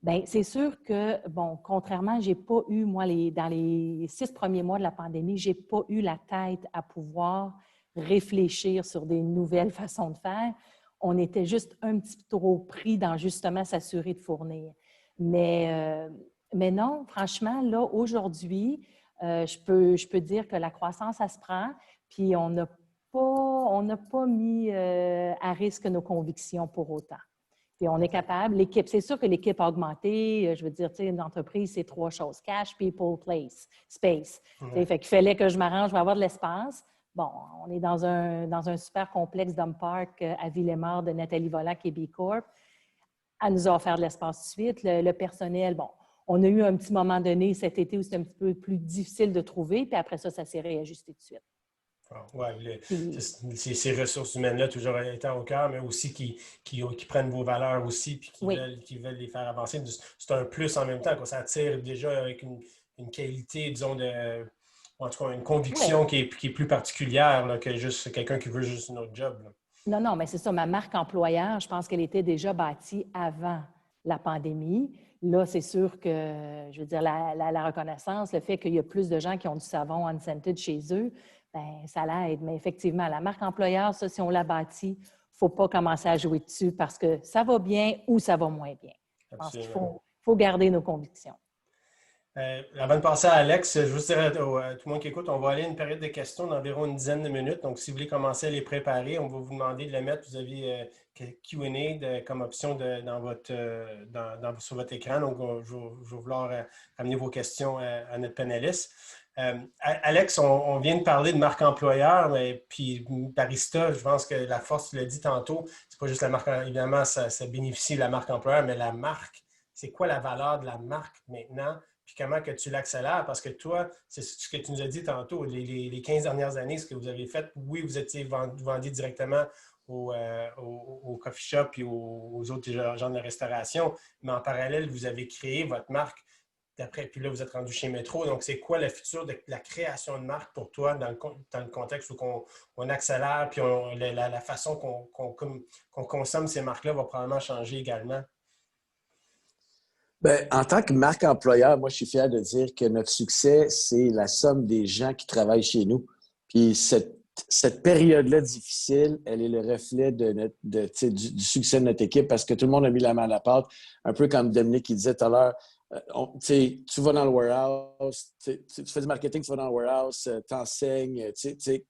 Bien, c'est sûr que, bon, contrairement, je n'ai pas eu, moi, dans les 6 premiers mois de la pandémie, je n'ai pas eu la tête à pouvoir réfléchir sur des nouvelles façons de faire. On était juste un petit peu trop pris dans justement s'assurer de fournir. Mais non, franchement, là, aujourd'hui, je peux dire que la croissance, ça se prend, puis on n'a pas mis à risque nos convictions pour autant. Puis on est capable. L'équipe, c'est sûr que l'équipe a augmenté. Je veux dire, tu sais, une entreprise, c'est 3 choses: cash, people, place, space. Fait qu'il fallait que je m'arrange, je vais avoir de l'espace. Bon, on est dans un super complexe dump park à Villemort de Nathalie Volant, qui est B Corp. Elle nous a offert de l'espace tout de suite. Le personnel, bon, on a eu un petit moment donné cet été où c'était un petit peu plus difficile de trouver, puis après ça s'est réajusté tout de suite. Oui, ces ressources humaines-là, toujours étant au cœur, mais aussi qui prennent vos valeurs aussi, puis qui veulent les faire avancer. C'est un plus en même temps, qu'on s'attire déjà avec une qualité, disons, en tout cas, une conviction qui est plus particulière là, que juste quelqu'un qui veut juste un autre job. Là. Non, mais c'est ça. Ma marque employeur, je pense qu'elle était déjà bâtie avant la pandémie. Là, c'est sûr que, je veux dire, la reconnaissance, le fait qu'il y a plus de gens qui ont du savon unscented chez eux, bien, ça l'aide. Mais effectivement, la marque employeur, ça, si on la bâtit, il ne faut pas commencer à jouer dessus parce que ça va bien ou ça va moins bien. Je pense qu'il faut garder nos convictions. Avant de passer à Alex, je veux dire à tout le monde qui écoute, on va aller à une période de questions d'environ une dizaine de minutes. Donc, si vous voulez commencer à les préparer, on va vous demander de les mettre. Vous avez Q&A comme option sur votre écran. Donc, je vais vouloir amener vos questions à notre panéliste. Alex, on vient de parler de marque employeur, mais puis Barista, je pense que la force, tu l'as dit tantôt, c'est pas juste la marque, évidemment, ça bénéficie de la marque employeur, mais la marque, c'est quoi la valeur de la marque maintenant? Puis comment que tu l'accélères? Parce que toi, c'est ce que tu nous as dit tantôt, les 15 dernières années, ce que vous avez fait, oui, vous étiez vendu directement au coffee shop et aux autres genres de restauration, mais en parallèle, vous avez créé votre marque. Puis là, vous êtes rendu chez Métro. Donc, c'est quoi le futur de la création de marque pour toi dans le contexte où on accélère, puis la façon qu'on consomme ces marques-là va probablement changer également? Bien, en tant que marque employeur, moi, je suis fier de dire que notre succès, c'est la somme des gens qui travaillent chez nous. Puis cette période-là difficile, elle est le reflet du succès de notre équipe parce que tout le monde a mis la main à la pâte. Un peu comme Dominique qui disait tout à l'heure, tu vas dans le warehouse, tu fais du marketing, tu vas dans le warehouse, t'enseignes.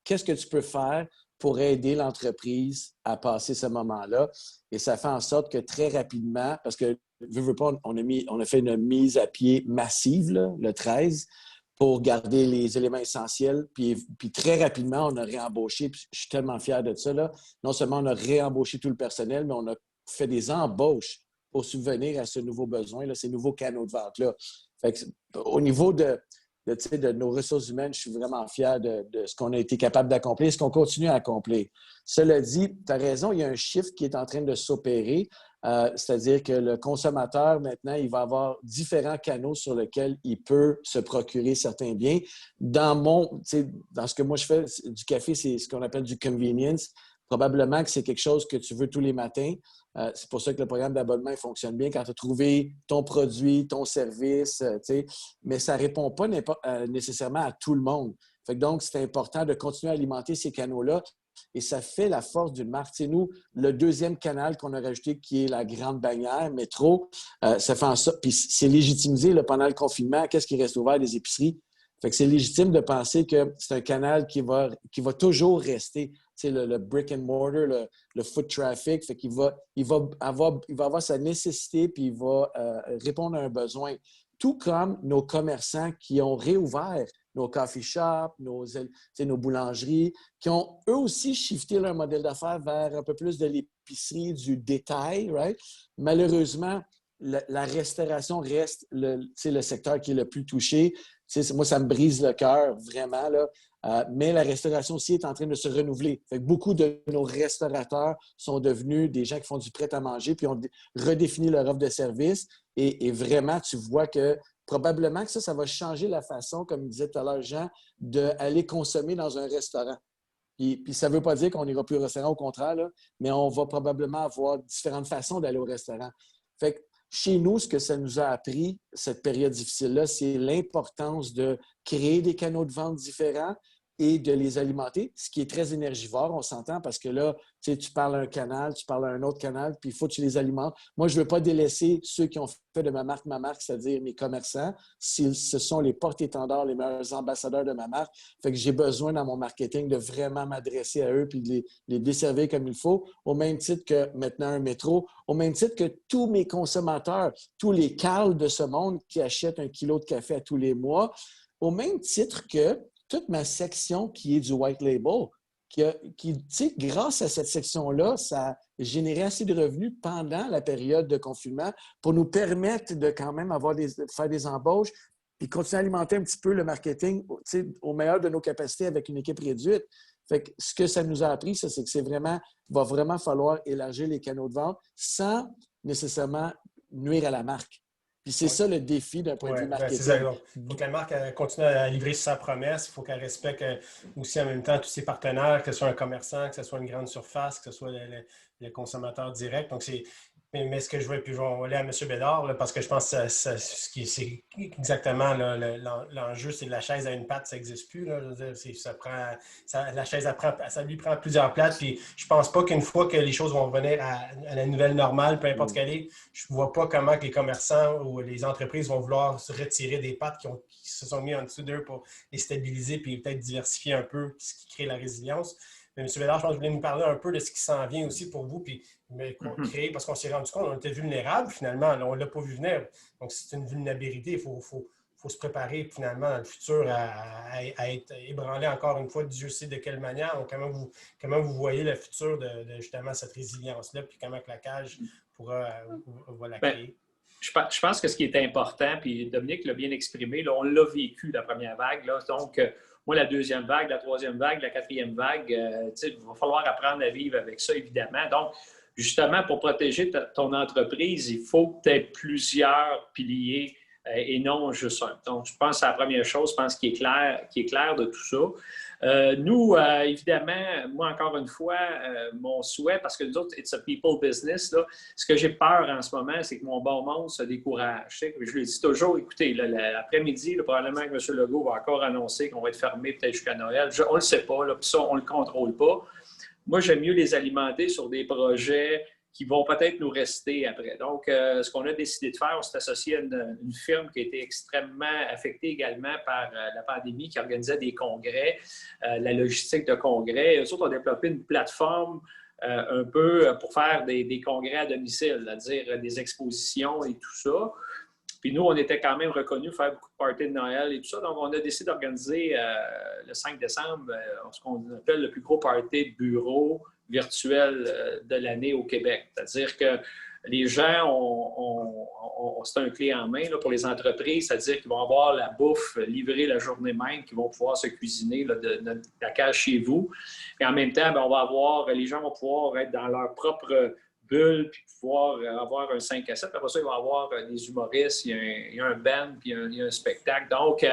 Qu'est-ce que tu peux faire pour aider l'entreprise à passer ce moment-là? Et ça fait en sorte que très rapidement, parce que veux pas, on a fait une mise à pied massive, là, le 13, pour garder les éléments essentiels. Puis très rapidement, on a réembauché. Puis je suis tellement fier de ça. Là. Non seulement on a réembauché tout le personnel, mais on a fait des embauches pour subvenir à ce nouveau besoin, là, ces nouveaux canaux de vente-là. Fait que, au niveau de nos ressources humaines, je suis vraiment fier de ce qu'on a été capable d'accomplir, ce qu'on continue à accomplir. Cela dit, tu as raison, il y a un shift qui est en train de s'opérer, c'est-à-dire que le consommateur, maintenant, il va avoir différents canaux sur lesquels il peut se procurer certains biens. Dans ce que moi je fais, du café, c'est ce qu'on appelle du convenience. Probablement que c'est quelque chose que tu veux tous les matins. C'est pour ça que le programme d'abonnement fonctionne bien quand tu as trouvé ton produit, ton service, mais ça ne répond pas nécessairement à tout le monde. Fait que donc, c'est important de continuer à alimenter ces canaux-là et ça fait la force d'une marque. C'est nous, le deuxième canal qu'on a rajouté, qui est la grande bannière, Métro, ça fait en sorte, puis c'est légitimisé là, pendant le confinement, qu'est-ce qui reste ouvert? Les épiceries. Fait que c'est légitime de penser que c'est un canal qui va toujours rester. Le brick and mortar, le foot traffic, fait qu'il va avoir sa nécessité puis il va répondre à un besoin. tout comme nos commerçants qui ont réouvert nos coffee shops, nos boulangeries, qui ont eux aussi shifté leur modèle d'affaires vers un peu plus de l'épicerie, du détail, right? Malheureusement, la restauration reste le secteur qui est le plus touché. Moi, ça me brise le cœur, vraiment, là. Mais la restauration aussi est en train de se renouveler. Fait que beaucoup de nos restaurateurs sont devenus des gens qui font du prêt-à-manger puis ont redéfini leur offre de service. Et vraiment, tu vois que probablement que ça va changer la façon, comme disait tout à l'heure Jean, d'aller consommer dans un restaurant. Puis ça ne veut pas dire qu'on n'ira plus au restaurant, au contraire, là, mais on va probablement avoir différentes façons d'aller au restaurant. Fait que chez nous, ce que ça nous a appris, cette période difficile-là, c'est l'importance de créer des canaux de vente différents et de les alimenter, ce qui est très énergivore, on s'entend, parce que là, tu parles à un canal, tu parles à un autre canal, puis il faut que tu les alimentes. Moi, je ne veux pas délaisser ceux qui ont fait de ma marque, c'est-à-dire mes commerçants. Ce sont les porte-étendards, les meilleurs ambassadeurs de ma marque. Fait que j'ai besoin dans mon marketing de vraiment m'adresser à eux puis de les desservir comme il faut, au même titre que maintenant un métro, au même titre que tous mes consommateurs, tous les Carl de ce monde qui achètent 1 kilo de café à tous les mois, au même titre que toute ma section qui est du white label, qui grâce à cette section-là, ça a généré assez de revenus pendant la période de confinement pour nous permettre de quand même faire des embauches puis continuer à alimenter un petit peu le marketing au meilleur de nos capacités avec une équipe réduite. Fait que ce que ça nous a appris, c'est que il va vraiment falloir élargir les canaux de vente sans nécessairement nuire à la marque. Puis c'est ça le défi d'un point de vue marketing. Il faut que la marque continue à livrer sur sa promesse. Il faut qu'elle respecte aussi en même temps tous ses partenaires, que ce soit un commerçant, que ce soit une grande surface, que ce soit le consommateur direct. Donc, mais ce que je veux, puis je vais aller à M. Bédard, là, parce que je pense que c'est exactement l'enjeu, c'est la chaise à une patte, ça n'existe plus. Là. Je veux dire, la chaise, ça lui prend plusieurs plates. Puis je pense pas qu'une fois que les choses vont revenir à la nouvelle normale, peu importe quelle est, je ne vois pas comment que les commerçants ou les entreprises vont vouloir se retirer des pattes qui se sont mis en dessous d'eux pour les stabiliser puis peut-être diversifier un peu ce qui crée la résilience. Mais M. Bédard, je pense que vous voulez nous parler un peu de ce qui s'en vient aussi pour vous, puis créer, parce qu'on s'est rendu compte qu'on était vulnérable finalement. Là, on ne l'a pas vu venir. Donc, c'est une vulnérabilité. Il faut se préparer finalement dans le futur à être ébranlé encore une fois, Dieu sait de quelle manière. Donc, comment vous voyez le futur de justement cette résilience-là, puis comment que la cage va la créer? Je pense que ce qui est important, puis Dominique l'a bien exprimé, là, on l'a vécu, la première vague. Là, donc, moi, la deuxième vague, la troisième vague, la quatrième vague, il va falloir apprendre à vivre avec ça, évidemment. Donc, justement, pour protéger ton entreprise, il faut que tu aies plusieurs piliers et non juste un. Donc, je pense que c'est la première chose, je pense qui est clair de tout ça. Nous, évidemment, moi, encore une fois, mon souhait, parce que nous autres, it's a people business, là, ce que j'ai peur en ce moment, c'est que mon bon monde se décourage. Je lui dis toujours, écoutez, l'après-midi, probablement que M. Legault va encore annoncer qu'on va être fermé peut-être jusqu'à Noël. On ne le sait pas, là, puis ça, on ne le contrôle pas. Moi, j'aime mieux les alimenter sur des projets qui vont peut-être nous rester après. Donc, ce qu'on a décidé de faire, on s'est associé à une firme qui a été extrêmement affectée également par la pandémie, qui organisait des congrès, la logistique de congrès. Eux autres ont développé une plateforme un peu pour faire des congrès à domicile, c'est-à-dire des expositions et tout ça. Puis nous, on était quand même reconnus pour faire beaucoup de parties de Noël et tout ça. Donc, on a décidé d'organiser le 5 décembre ce qu'on appelle le plus gros party de bureau virtuel de l'année au Québec. C'est-à-dire que les gens c'est un clé en main là, pour les entreprises, c'est-à-dire qu'ils vont avoir la bouffe livrée la journée même, qu'ils vont pouvoir se cuisiner là, de la cage chez vous. Et en même temps, les gens vont pouvoir être dans leur propre bulle, puis pouvoir avoir un 5 à 7. Après ça, il va y avoir des humoristes, il y a un band, puis il y a un spectacle. Donc,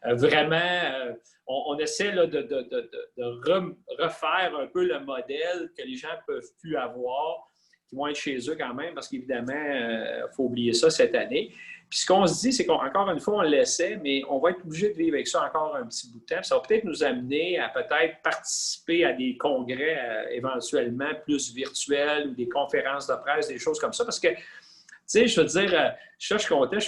vraiment, on essaie là, de refaire un peu le modèle que les gens ne peuvent plus avoir, qui vont être chez eux quand même, parce qu'évidemment, il faut oublier ça cette année. Puis ce qu'on se dit, c'est qu'encore une fois, on l'essaie, mais on va être obligé de vivre avec ça encore un petit bout de temps. Puis ça va peut-être nous amener à peut-être participer à des congrès éventuellement plus virtuels ou des conférences de presse, des choses comme ça. Parce que, tu sais, je veux dire, je suis content,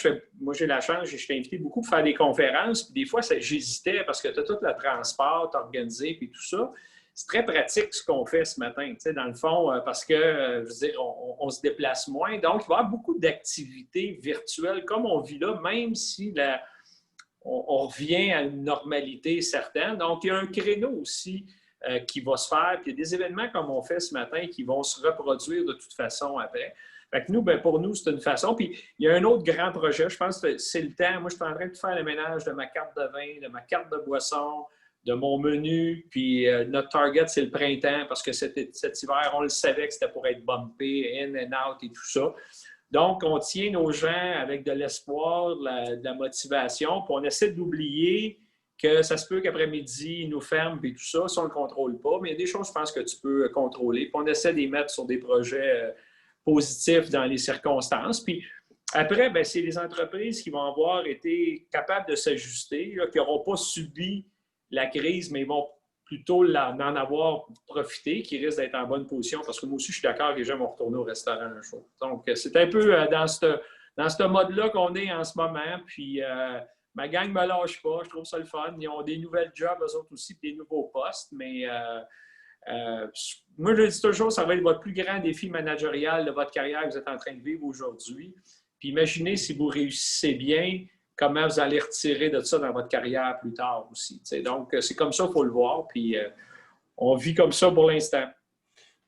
moi j'ai la chance, je suis invité beaucoup pour faire des conférences. Puis des fois, j'hésitais parce que tu as tout le transport, tu as organisé, puis tout ça. c'est très pratique ce qu'on fait ce matin, tu sais, dans le fond, parce que, je veux dire, on se déplace moins. Donc, il va y avoir beaucoup d'activités virtuelles comme on vit là, même si on revient à une normalité certaine. Donc, il y a un créneau aussi qui va se faire. Puis il y a des événements comme on fait ce matin qui vont se reproduire de toute façon après. Fait que nous, ben, pour nous, c'est une façon. Puis il y a un autre grand projet, je pense que c'est le temps. Moi, je suis en train de faire le ménage de ma carte de vin, de ma carte de boisson, de mon menu. Puis notre target, c'est le printemps parce que cet hiver, on le savait que c'était pour être bumpé, in and out et tout ça. Donc, on tient nos gens avec de l'espoir, de la motivation, puis on essaie d'oublier que ça se peut qu'après-midi, ils nous ferment et tout ça, ça, on ne le contrôle pas. Mais il y a des choses, je pense, que tu peux contrôler. Puis on essaie de les mettre sur des projets positifs dans les circonstances. Puis après, bien, c'est les entreprises qui vont avoir été capables de s'ajuster, qui n'auront pas subi la crise, mais ils vont plutôt d'en avoir profité, qui risquent d'être en bonne position. Parce que moi aussi, je suis d'accord que les gens vont retourner au restaurant un jour. Donc, c'est un peu dans ce mode-là qu'on est en ce moment. Puis, ma gang ne me lâche pas. Je trouve ça le fun. Ils ont des nouvelles jobs, eux autres aussi, puis des nouveaux postes. Mais moi, je le dis toujours, ça va être votre plus grand défi managérial de votre carrière que vous êtes en train de vivre aujourd'hui. Puis imaginez si vous réussissez bien, comment vous allez retirer de ça dans votre carrière plus tard aussi. T'sais. Donc, c'est comme ça qu'il faut le voir. Puis, on vit comme ça pour l'instant.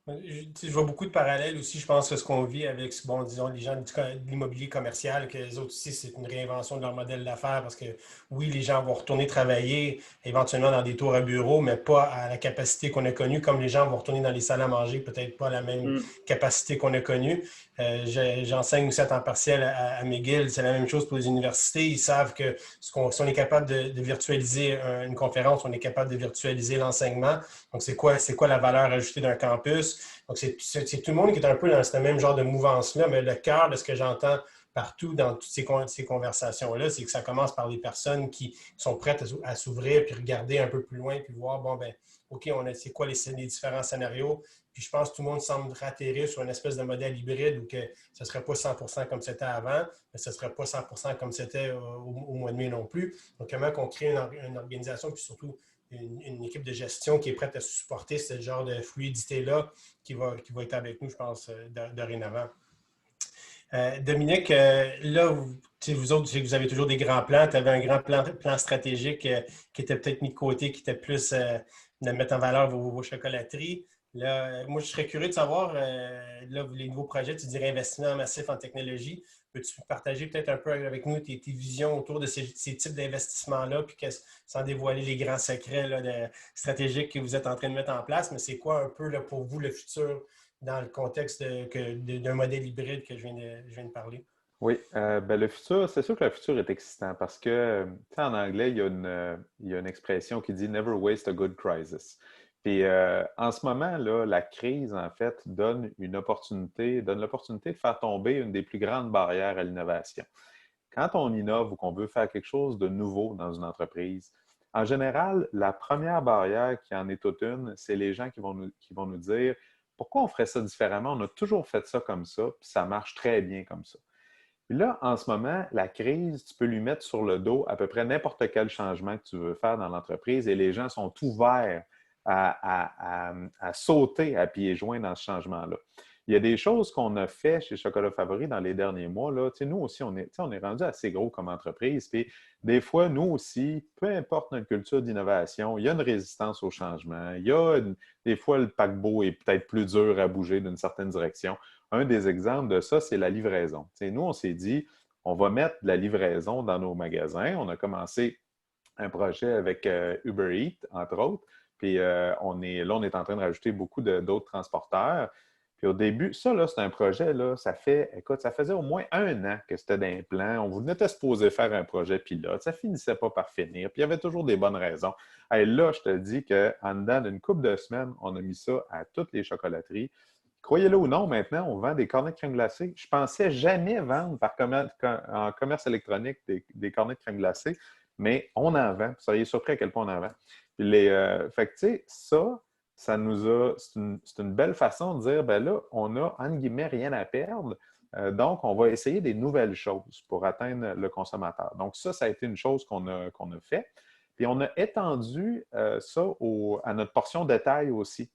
Je vois beaucoup de parallèles aussi, je pense, que ce qu'on vit avec, bon, disons, les gens de l'immobilier commercial, que les autres aussi, c'est une réinvention de leur modèle d'affaires parce que, oui, les gens vont retourner travailler éventuellement dans des tours à bureau, mais pas à la capacité qu'on a connue, comme les gens vont retourner dans les salles à manger, peut-être pas à la même capacité qu'on a connue. J'enseigne aussi à temps partiel à McGill, c'est la même chose pour les universités. Ils savent que si on est capable de virtualiser une conférence, on est capable de virtualiser l'enseignement. Donc, c'est quoi la valeur ajoutée d'un campus? Donc, c'est tout le monde qui est un peu dans ce même genre de mouvance-là, mais le cœur de ce que j'entends partout dans toutes ces conversations-là, c'est que ça commence par les personnes qui sont prêtes à s'ouvrir, puis regarder un peu plus loin, puis voir, bon, ben, OK, c'est quoi les différents scénarios? Puis je pense que tout le monde semble atterrir sur une espèce de modèle hybride où que ce ne serait pas 100% comme c'était avant, mais ce ne serait pas 100% comme c'était au mois de mai non plus. Donc, comment on crée une organisation, puis surtout une équipe de gestion qui est prête à supporter ce genre de fluidité-là qui va être avec nous, je pense, dorénavant. Dominique, là, vous autres, vous avez toujours des grands plans. Tu avais un grand plan stratégique qui était peut-être mis de côté, qui était plus de mettre en valeur vos chocolateries. Là, moi, je serais curieux de savoir, là, les nouveaux projets, tu dirais investissement massif en technologie. Peux-tu partager peut-être un peu avec nous tes visions autour de ces types d'investissements-là, puis sans dévoiler les grands secrets là, stratégiques que vous êtes en train de mettre en place, mais c'est quoi un peu là, pour vous le futur dans le contexte d'un modèle hybride que je viens de parler? Oui, ben le futur, c'est sûr que le futur est excitant parce que, en anglais, il y a une expression qui dit Never waste a good crisis. Puis en ce moment, là, la crise, en fait, donne l'opportunité de faire tomber une des plus grandes barrières à l'innovation. Quand on innove ou qu'on veut faire quelque chose de nouveau dans une entreprise, en général, la première barrière qui en est toute une, c'est les gens qui vont nous dire pourquoi on ferait ça différemment? On a toujours fait ça comme ça, puis ça marche très bien comme ça. Puis là, en ce moment, la crise, tu peux lui mettre sur le dos à peu près n'importe quel changement que tu veux faire dans l'entreprise et les gens sont ouverts à sauter à pieds joints dans ce changement-là. Il y a des choses qu'on a fait chez Chocolat Favori dans les derniers mois. Là. Nous aussi, on est rendu assez gros comme entreprise. Puis des fois, nous aussi, peu importe notre culture d'innovation, il y a une résistance au changement. Des fois, le paquebot est peut-être plus dur à bouger d'une certaine direction. Un des exemples de ça, c'est la livraison. Nous, on s'est dit, on va mettre de la livraison dans nos magasins. On a commencé un projet avec Uber Eats, entre autres. Puis on est en train de rajouter beaucoup d'autres transporteurs. Puis au début, ça, là, c'est un projet, là, ça faisait au moins 1 an que c'était dans les plans. On était supposé faire un projet pilote. Ça finissait pas par finir. Puis il y avait toujours des bonnes raisons. Et là, je te dis qu'en dedans d'une couple de semaines, on a mis ça à toutes les chocolateries. Croyez-le ou non, maintenant, on vend des cornets de crème glacée. Je pensais jamais vendre en commerce électronique des cornets de crème glacée, mais on en vend. Vous seriez surpris à quel point on en vend. Fait que, tu sais, c'est une belle façon de dire, ben là, on a, entre guillemets, rien à perdre. Donc, on va essayer des nouvelles choses pour atteindre le consommateur. Donc, ça a été une chose qu'on a fait. Puis on a étendu ça à notre portion détail aussi.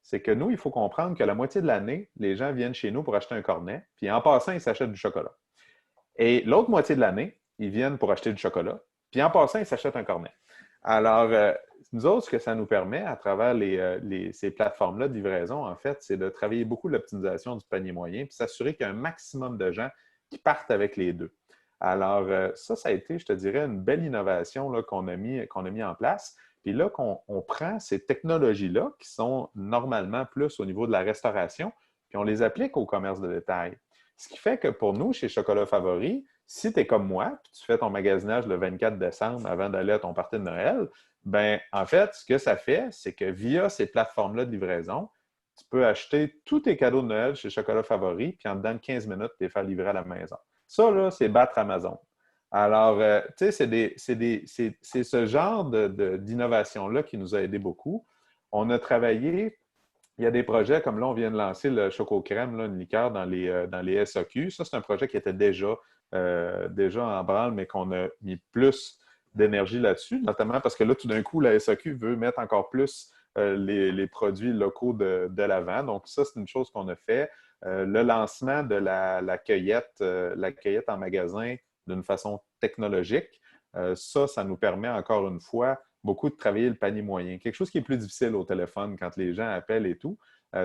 C'est que nous, il faut comprendre que la moitié de l'année, les gens viennent chez nous pour acheter un cornet, puis en passant, ils s'achètent du chocolat. Et l'autre moitié de l'année, ils viennent pour acheter du chocolat, puis en passant, ils s'achètent un cornet. Alors, nous autres, ce que ça nous permet à travers ces plateformes-là de livraison, en fait, c'est de travailler beaucoup l'optimisation du panier moyen, puis s'assurer qu'il y a un maximum de gens qui partent avec les deux. Alors, ça a été, je te dirais, une belle innovation là, qu'on a mis en place. Puis là, qu'on prend ces technologies-là, qui sont normalement plus au niveau de la restauration, puis on les applique au commerce de détail. Ce qui fait que pour nous, chez Chocolat Favori, si tu es comme moi, puis tu fais ton magasinage le 24 décembre avant d'aller à ton party de Noël, bien, en fait, ce que ça fait, c'est que via ces plateformes-là de livraison, tu peux acheter tous tes cadeaux de Noël chez Chocolat Favori, puis en dedans de 15 minutes, tu les faire livrer à la maison. Ça, là, c'est battre Amazon. Alors, tu sais, c'est ce genre d'innovation-là qui nous a aidé beaucoup. On a travaillé, il y a des projets comme là, on vient de lancer le Choco Crème, là, une liqueur dans les SAQ. Ça, c'est un projet qui était déjà en branle, mais qu'on a mis plus d'énergie là-dessus, notamment parce que là, tout d'un coup, la SAQ veut mettre encore plus les produits locaux de l'avant. Donc, ça, c'est une chose qu'on a fait. Le lancement de la cueillette en magasin d'une façon technologique, ça nous permet encore une fois beaucoup de travailler le panier moyen. Quelque chose qui est plus difficile au téléphone quand les gens appellent et tout.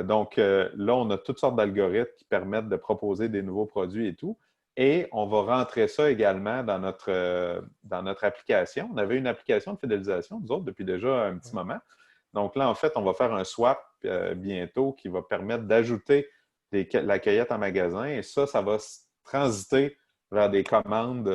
Donc, là, on a toutes sortes d'algorithmes qui permettent de proposer des nouveaux produits et tout. Et on va rentrer ça également dans notre application. On avait une application de fidélisation, nous autres, depuis déjà un petit moment. Donc là, en fait, on va faire un swap bientôt qui va permettre d'ajouter la cueillette en magasin. Et ça va transiter vers des commandes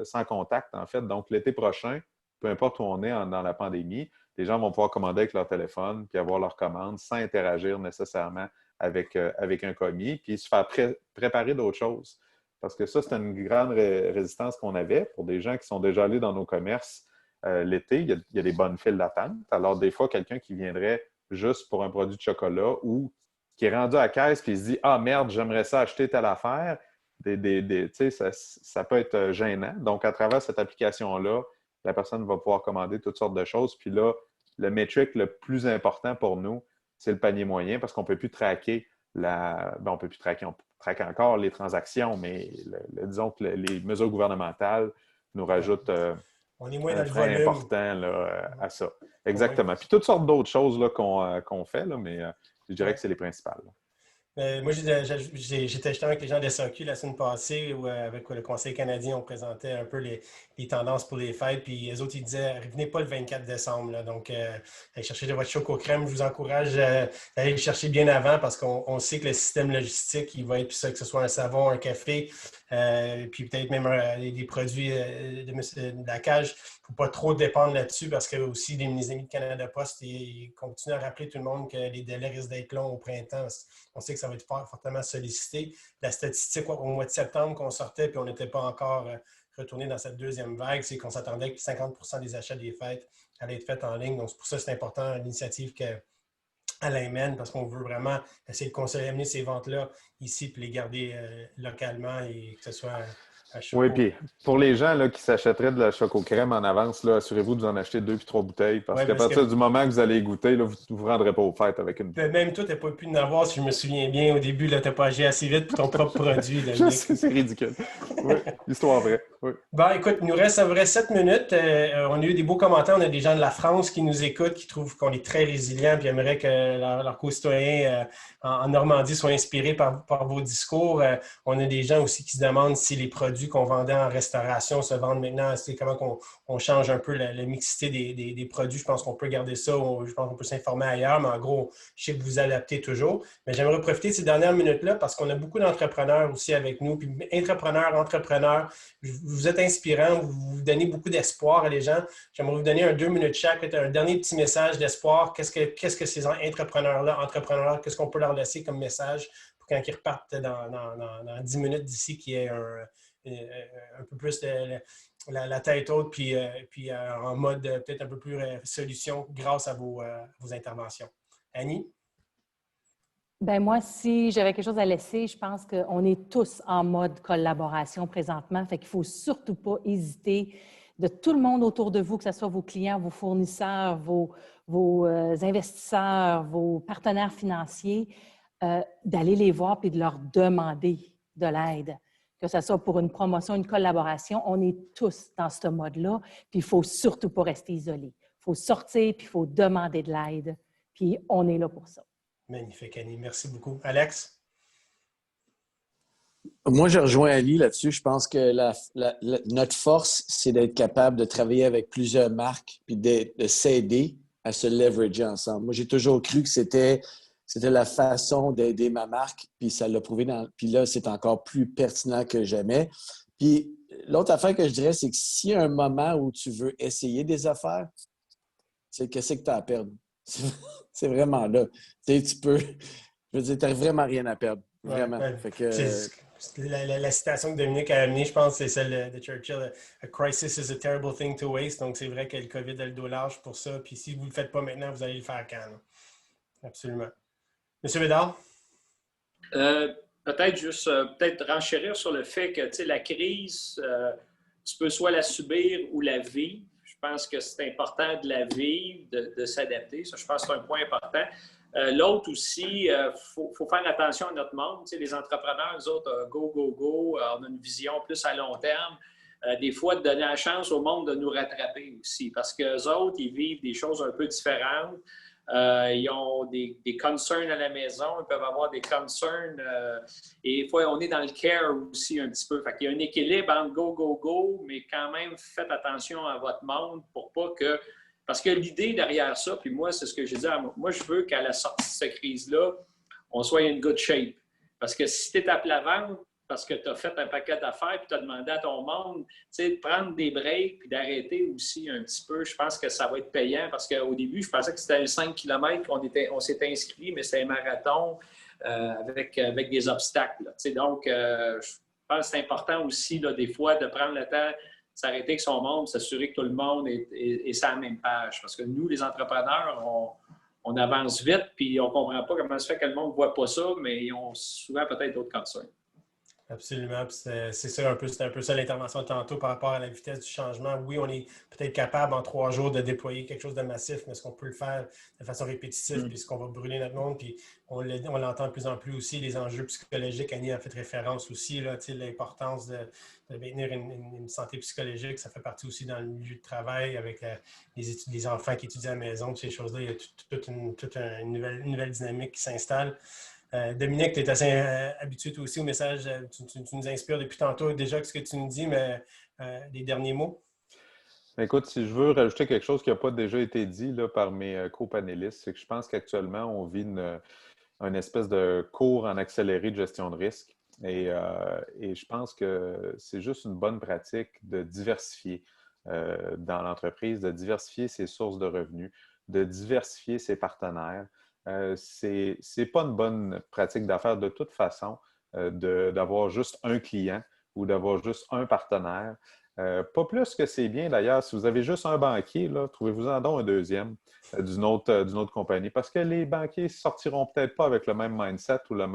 sans contact, en fait. Donc, l'été prochain, peu importe où on est dans la pandémie, les gens vont pouvoir commander avec leur téléphone puis avoir leur commande sans interagir nécessairement avec un commis, puis se faire préparer d'autres choses. Parce que ça, c'est une grande résistance qu'on avait pour des gens qui sont déjà allés dans nos commerces l'été. Il y a des bonnes files d'attente. Alors, des fois, quelqu'un qui viendrait juste pour un produit de chocolat ou qui est rendu à la caisse puis il se dit « Ah merde, j'aimerais ça acheter telle affaire », ça peut être gênant. Donc, à travers cette application-là, la personne va pouvoir commander toutes sortes de choses. Puis là, le métrique le plus important pour nous, c'est le panier moyen parce qu'on ne peut plus traquer on peut traquer encore les transactions, mais disons que les mesures gouvernementales nous rajoutent on est moins un dans frein le volume important là, à ça. Exactement. Puis toutes sortes d'autres choses là, qu'on fait, là, mais je dirais que c'est les principales. Moi, j'étais justement avec les gens de SAQ la semaine passée où, avec le Conseil canadien, on présentait un peu les tendances pour les fêtes. Puis les autres, ils disaient « Revenez pas le 24 décembre. Là. » Donc, allez chercher de votre choco crème. Je vous encourage d'aller le chercher bien avant parce qu'on sait que le système logistique, il va être ça, que ce soit un savon, un café, puis peut-être même des produits de la cage. Il ne faut pas trop dépendre là-dessus parce que aussi, les amis de Canada Post, ils continuent à rappeler tout le monde que les délais risquent d'être longs au printemps. On sait que ça va être fortement sollicité. La statistique au mois de septembre qu'on sortait, puis on n'était pas encore retourné dans cette deuxième vague, c'est qu'on s'attendait que 50% des achats des fêtes allaient être faits en ligne. Donc, c'est pour ça que c'est important l'initiative qu'elle mène, parce qu'on veut vraiment essayer de consommer ces ventes-là ici, puis les garder localement et que ce soit à chaud. Oui, puis pour les gens là, qui s'achèteraient de la choco crème en avance, assurez-vous de vous en acheter 2 puis 3 bouteilles, parce qu'à partir du moment que vous allez goûter, là, vous ne vous rendrez pas aux fêtes avec une bouteille. Même toi, tu n'as pas pu en avoir, si je me souviens bien. Au début, tu n'as pas agi assez vite pour ton propre produit. Je sais, c'est ridicule. Oui, histoire vraie. Oui. Bon, écoute, il nous reste à peu près 7 minutes. On a eu des beaux commentaires. On a des gens de la France qui nous écoutent, qui trouvent qu'on est très résilients et aimeraient que leurs concitoyens en Normandie soient inspirés par vos discours. On a des gens aussi qui se demandent si les produits qu'on vendait en restauration se vendent maintenant. C'est comment on change un peu la mixité des produits. Je pense qu'on peut garder ça. Je pense qu'on peut s'informer ailleurs, mais en gros, je sais que vous adaptez toujours. Mais j'aimerais profiter de ces dernières minutes-là parce qu'on a beaucoup d'entrepreneurs aussi avec nous. Puis entrepreneurs, vous êtes inspirants, vous donnez beaucoup d'espoir à les gens. J'aimerais vous donner 2 minutes chaque, un dernier petit message d'espoir. Qu'est-ce que ces entrepreneurs, qu'est-ce qu'on peut leur laisser comme message pour quand ils repartent dans 10 minutes d'ici, qu'il y ait un peu plus la tête haute, puis en mode peut-être un peu plus solution grâce à vos interventions. Annie? Bien, moi, si j'avais quelque chose à laisser, je pense qu'on est tous en mode collaboration présentement. Fait qu'il ne faut surtout pas hésiter de tout le monde autour de vous, que ce soit vos clients, vos fournisseurs, vos investisseurs, vos partenaires financiers, d'aller les voir et de leur demander de l'aide. Que ce soit pour une promotion, une collaboration, on est tous dans ce mode-là, puis il ne faut surtout pas rester isolé. Il faut sortir, puis il faut demander de l'aide, puis on est là pour ça. Magnifique, Annie. Merci beaucoup. Alex? Moi, je rejoins Ali là-dessus. Je pense que notre force, c'est d'être capable de travailler avec plusieurs marques puis de s'aider à se leverager ensemble. Moi, j'ai toujours cru que c'était la façon d'aider ma marque, puis ça l'a prouvé. Puis là, c'est encore plus pertinent que jamais. Puis l'autre affaire que je dirais, c'est que s'il y a un moment où tu veux essayer des affaires, c'est qu'est-ce que tu as à perdre? C'est vraiment là. Tu sais, je veux dire, tu n'as vraiment rien à perdre. Vraiment. Ouais. Fait que, la citation que Dominique a amenée, je pense, c'est celle de Churchill. A crisis is a terrible thing to waste. Donc, c'est vrai que le COVID a le dos large pour ça. Puis si vous ne le faites pas maintenant, vous allez le faire quand? Là? Absolument. Monsieur Bédard? Peut-être juste renchérir sur le fait que la crise, tu peux soit la subir ou la vivre. Je pense que c'est important de la vivre, de s'adapter. Ça, je pense que c'est un point important. L'autre aussi, faut faire attention à notre monde. Les entrepreneurs, nous autres, go, go, go, on a une vision plus à long terme. Des fois, de donner la chance au monde de nous rattraper aussi. Parce qu'eux autres, ils vivent des choses un peu différentes. Ils ont des concerns à la maison, ils peuvent avoir des concerns. Et des fois, on est dans le care aussi un petit peu. Fait qu'il y a un équilibre entre go, go, go, mais quand même, faites attention à votre monde pour pas que... Parce que l'idée derrière ça, puis moi, c'est ce que j'ai dit, moi, je veux qu'à la sortie de cette crise-là, on soit in good shape. Parce que si tu es à plat ventre, parce que tu as fait un paquet d'affaires puis tu as demandé à ton monde de prendre des breaks puis d'arrêter aussi un petit peu, je pense que ça va être payant parce qu'au début, je pensais que c'était un 5 km qu'on s'était inscrit, mais c'est un marathon avec des obstacles. Donc, je pense que c'est important aussi, là, des fois, de prendre le temps de s'arrêter avec son monde, s'assurer que tout le monde est sur la même page. Parce que nous, les entrepreneurs, on avance vite puis on ne comprend pas comment ça se fait que le monde ne voit pas ça, mais ils ont souvent peut-être d'autres concerns. Absolument. C'est un peu ça l'intervention de tantôt par rapport à la vitesse du changement. Oui, on est peut-être capable en 3 jours de déployer quelque chose de massif, mais est-ce qu'on peut le faire de façon répétitive, puis est-ce qu'on va brûler notre monde? Puis on l'entend de plus en plus aussi, les enjeux psychologiques. Annie a fait référence aussi, là, l'importance de maintenir une santé psychologique. Ça fait partie aussi dans le milieu de travail avec les enfants qui étudient à la maison, ces choses-là. Il y a toute une nouvelle dynamique qui s'installe. Dominique, tu es assez habitué toi aussi au message. Tu nous inspires depuis tantôt déjà ce que tu nous dis, mais les derniers mots? Écoute, si je veux rajouter quelque chose qui n'a pas déjà été dit là, par mes copanélistes, c'est que je pense qu'actuellement, on vit une espèce de cours en accéléré de gestion de risque. Et je pense que c'est juste une bonne pratique de diversifier dans l'entreprise, de diversifier ses sources de revenus, de diversifier ses partenaires. C'est pas une bonne pratique d'affaires de toute façon d'avoir juste un client ou d'avoir juste un partenaire. Pas plus que c'est bien d'ailleurs. Si vous avez juste un banquier, trouvez-vous-en donc un deuxième d'une autre compagnie. Parce que les banquiers ne sortiront peut-être pas avec le même mindset ou le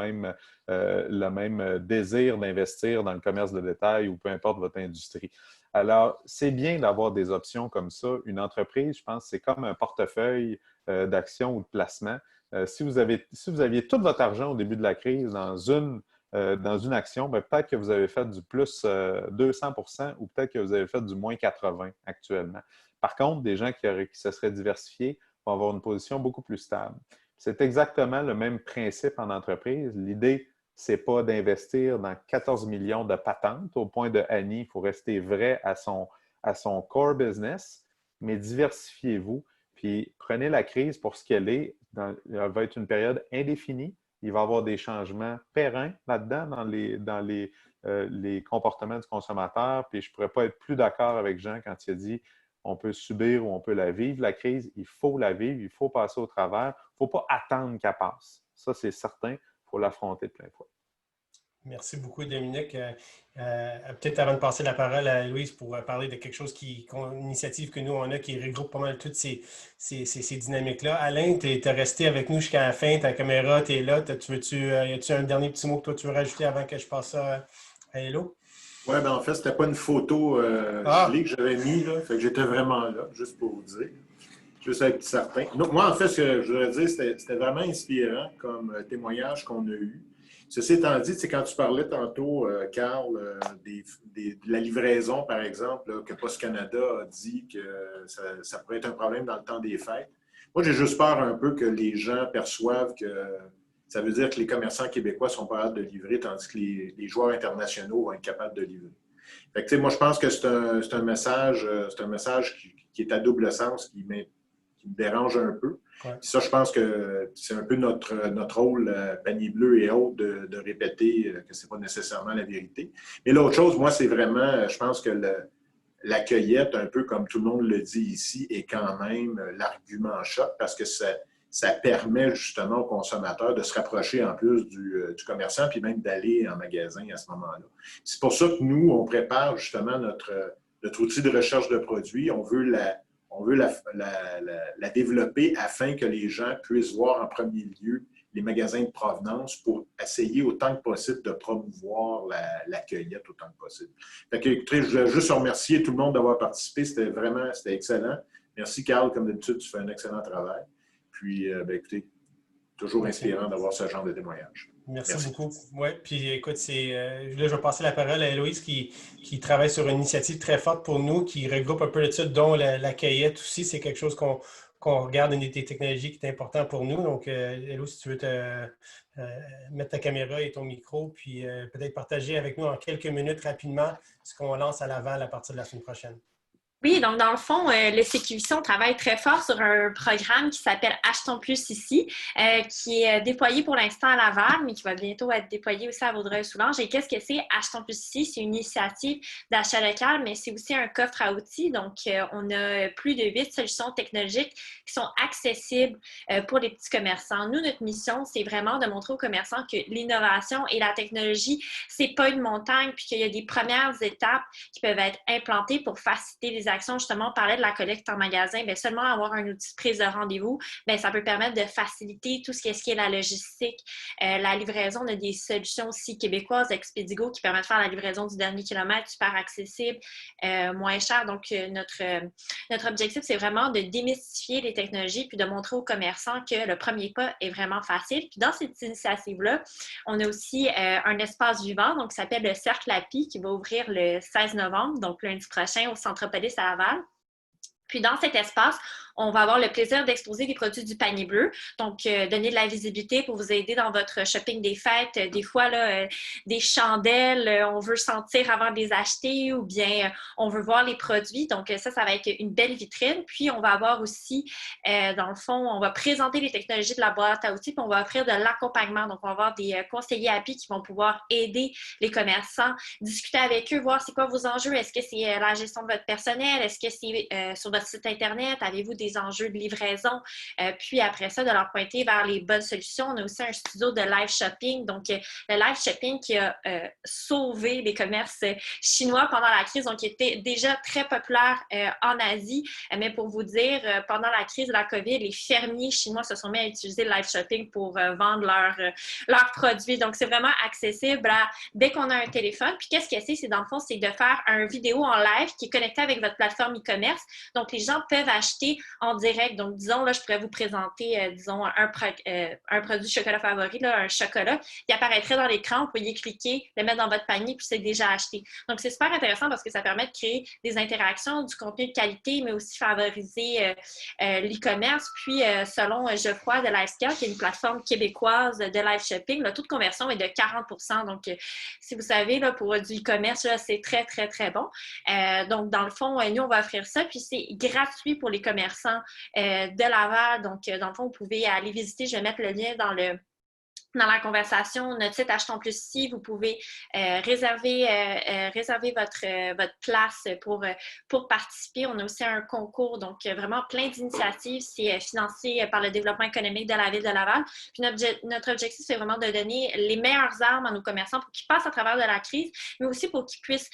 même désir d'investir dans le commerce de détail ou peu importe votre industrie. Alors, c'est bien d'avoir des options comme ça. Une entreprise, je pense, c'est comme un portefeuille d'actions ou de placement. Si vous aviez tout votre argent au début de la crise dans une action, peut-être que vous avez fait du plus 200% ou peut-être que vous avez fait du moins 80% actuellement. Par contre, des gens qui se seraient diversifiés vont avoir une position beaucoup plus stable. C'est exactement le même principe en entreprise. L'idée, ce n'est pas d'investir dans 14 millions de patentes. Au point de Annie, il faut rester vrai à son core business, mais diversifiez-vous. Puis prenez la crise pour ce qu'elle est. Elle va être une période indéfinie. Il va y avoir des changements pérennes là-dedans dans les comportements du consommateur. Puis je ne pourrais pas être plus d'accord avec Jean quand il a dit on peut subir ou on peut la vivre, la crise. Il faut la vivre, il faut passer au travers. Il ne faut pas attendre qu'elle passe. Ça, c'est certain. Il faut l'affronter de plein fouet. Merci beaucoup, Dominique. Peut-être avant de passer la parole à Louise pour parler de quelque chose une initiative que nous, on a qui regroupe pas mal toutes ces dynamiques-là. Alain, tu es resté avec nous jusqu'à la fin. Ta caméra, tu es là. Y a-tu un dernier petit mot que toi, tu veux rajouter avant que je passe à Hello? Oui, ben en fait, c'était pas une photo gelée que j'avais mis, là. Fait que j'étais vraiment là, juste pour vous dire. Juste être certain. Donc, moi, en fait, ce que je voudrais dire, c'était vraiment inspirant comme témoignage qu'on a eu. Ceci étant dit, c'est quand tu parlais tantôt, Carl, de la livraison, par exemple, là, que Post Canada a dit que ça pourrait être un problème dans le temps des fêtes. Moi, j'ai juste peur un peu que les gens perçoivent que ça veut dire que les commerçants québécois sont pas capables de livrer, tandis que les joueurs internationaux vont être capables de livrer. Fait que, moi, je pense que c'est un message qui est à double sens, qui me dérange un peu. Ouais. Puis ça, je pense que c'est un peu notre rôle, panier bleu et autres, de répéter que ce n'est pas nécessairement la vérité. Mais l'autre chose, moi, c'est vraiment, je pense que la cueillette, un peu comme tout le monde le dit ici, est quand même l'argument choc parce que ça permet justement aux consommateurs de se rapprocher en plus du commerçant puis même d'aller en magasin à ce moment-là. C'est pour ça que nous, on prépare justement notre outil de recherche de produits. On veut la développer afin que les gens puissent voir en premier lieu les magasins de provenance pour essayer autant que possible de promouvoir la cueillette autant que possible. Fait que, écoutez, je voulais juste remercier tout le monde d'avoir participé. C'était excellent. Merci, Carl. Comme d'habitude, tu fais un excellent travail. Puis, écoutez, toujours inspirant d'avoir ce genre de témoignage. Merci beaucoup. Oui, puis écoute, là, je vais passer la parole à Héloïse qui travaille sur une initiative très forte pour nous, qui regroupe un peu de ça, dont la cueillette aussi. C'est quelque chose qu'on regarde, une des technologies qui est importante pour nous. Donc, Héloïse, si tu veux mettre ta caméra et ton micro, puis peut-être partager avec nous en quelques minutes rapidement ce qu'on lance à Laval à partir de la semaine prochaine. Oui, donc dans le fond, le CQIC, on travaille très fort sur un programme qui s'appelle Achetons plus ici, qui est déployé pour l'instant à Laval, mais qui va bientôt être déployé aussi à Vaudreuil-Soulanges. Et qu'est-ce que c'est Achetons plus ici? C'est une initiative d'achat local, mais c'est aussi un coffre à outils. Donc, on a plus de 8 solutions technologiques qui sont accessibles pour les petits commerçants. Nous, notre mission, c'est vraiment de montrer aux commerçants que l'innovation et la technologie, c'est pas une montagne, puis qu'il y a des premières étapes qui peuvent être implantées pour faciliter les actions. Justement, on parlait de la collecte en magasin, bien, seulement avoir un outil de prise de rendez-vous, bien, ça peut permettre de faciliter tout ce qui est la logistique, la livraison. On a des solutions aussi québécoises, Expedigo, qui permettent de faire la livraison du dernier kilomètre, super accessible, moins cher. Donc, notre objectif, c'est vraiment de démystifier les technologies puis de montrer aux commerçants que le premier pas est vraiment facile. Puis dans cette initiative-là, on a aussi un espace vivant, donc qui s'appelle le Cercle API, qui va ouvrir le 16 novembre, donc lundi prochain, au Centropolis à Laval. Puis dans cet espace, on va avoir le plaisir d'exposer les produits du panier bleu, donc donner de la visibilité pour vous aider dans votre shopping des fêtes. Des fois, là, des chandelles, on veut sentir avant de les acheter ou bien on veut voir les produits. Donc ça va être une belle vitrine. Puis on va avoir aussi, dans le fond, on va présenter les technologies de la boîte à outils puis on va offrir de l'accompagnement. Donc on va avoir des conseillers API qui vont pouvoir aider les commerçants, discuter avec eux, voir c'est quoi vos enjeux. Est-ce que c'est la gestion de votre personnel? Est-ce que c'est sur votre site Internet? Avez-vous des enjeux de livraison, puis après ça, de leur pointer vers les bonnes solutions. On a aussi un studio de live shopping, donc le live shopping qui a sauvé les commerces chinois pendant la crise, donc qui était déjà très populaire en Asie, mais pour vous dire, pendant la crise de la COVID, les fermiers chinois se sont mis à utiliser le live shopping pour vendre leurs produits, donc c'est vraiment accessible dès qu'on a un téléphone. Puis qu'est-ce que c'est? C'est dans le fond, c'est de faire une vidéo en live qui est connectée avec votre plateforme e-commerce, donc les gens peuvent acheter en direct. Donc, disons, là, je pourrais vous présenter, disons, un produit chocolat favori, là, un chocolat, qui apparaîtrait dans l'écran. Vous pourriez cliquer, le mettre dans votre panier, puis c'est déjà acheté. Donc, c'est super intéressant parce que ça permet de créer des interactions, du contenu de qualité, mais aussi favoriser l'e-commerce. Puis, selon Geoffroy de Livescale, qui est une plateforme québécoise de live shopping, le taux de conversion est de 40%. Donc, si vous savez, là, pour du e-commerce, là, c'est très, très, très bon. Donc, dans le fond, nous, on va offrir ça, puis c'est gratuit pour les commerçants de Laval. Donc, dans le fond, vous pouvez aller visiter. Je vais mettre le lien dans la conversation, notre site Achetons plus ici, vous pouvez réserver votre place pour participer. On a aussi un concours, donc vraiment plein d'initiatives. C'est financé par le développement économique de la Ville de Laval. Puis notre objectif, c'est vraiment de donner les meilleures armes à nos commerçants pour qu'ils passent à travers de la crise, mais aussi pour qu'ils puissent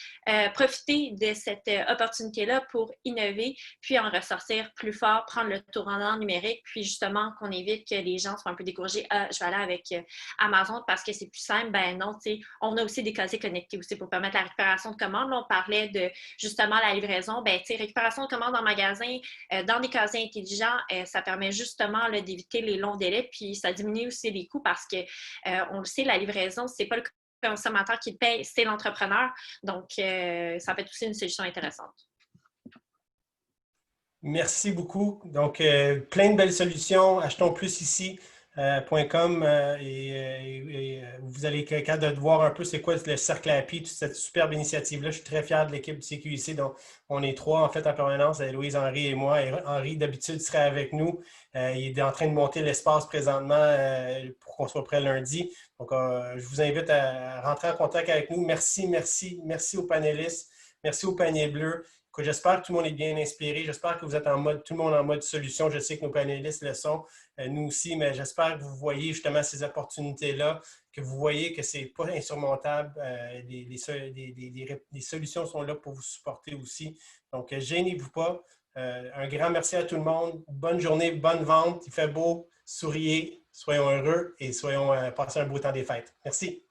profiter de cette opportunité-là pour innover, puis en ressortir plus fort, prendre le tournant numérique, puis justement qu'on évite que les gens soient un peu découragés. Je vais aller avec Amazon parce que c'est plus simple. Ben non, tu sais, on a aussi des casiers connectés aussi pour permettre la récupération de commandes. Là, on parlait de justement la livraison. Ben, tu sais, récupération de commandes en magasin, dans des casiers intelligents, ça permet justement d'éviter les longs délais, puis ça diminue aussi les coûts parce que, on le sait, la livraison, c'est pas le consommateur qui le paye, c'est l'entrepreneur. Donc, ça peut être aussi une solution intéressante. Merci beaucoup. Donc, plein de belles solutions. Achetons plus ici.com et vous allez être capable de voir un peu c'est quoi le cercle à pied, toute cette superbe initiative-là. Je suis très fier de l'équipe du CQIC. Donc, on est 3 en fait en permanence, Louise, Henri et moi. Et Henri, d'habitude, serait avec nous. Il est en train de monter l'espace présentement pour qu'on soit prêt lundi. Donc, je vous invite à rentrer en contact avec nous. Merci aux panélistes. Merci au panier bleu. J'espère que tout le monde est bien inspiré. J'espère que vous êtes tout le monde en mode solution. Je sais que nos panélistes le sont, nous aussi, mais j'espère que vous voyez justement ces opportunités-là, que vous voyez que ce n'est pas insurmontable. Les solutions sont là pour vous supporter aussi. Donc, gênez-vous pas. Un grand merci à tout le monde. Bonne journée, bonne vente. Il fait beau. Souriez, soyons heureux et passez un beau temps des fêtes. Merci.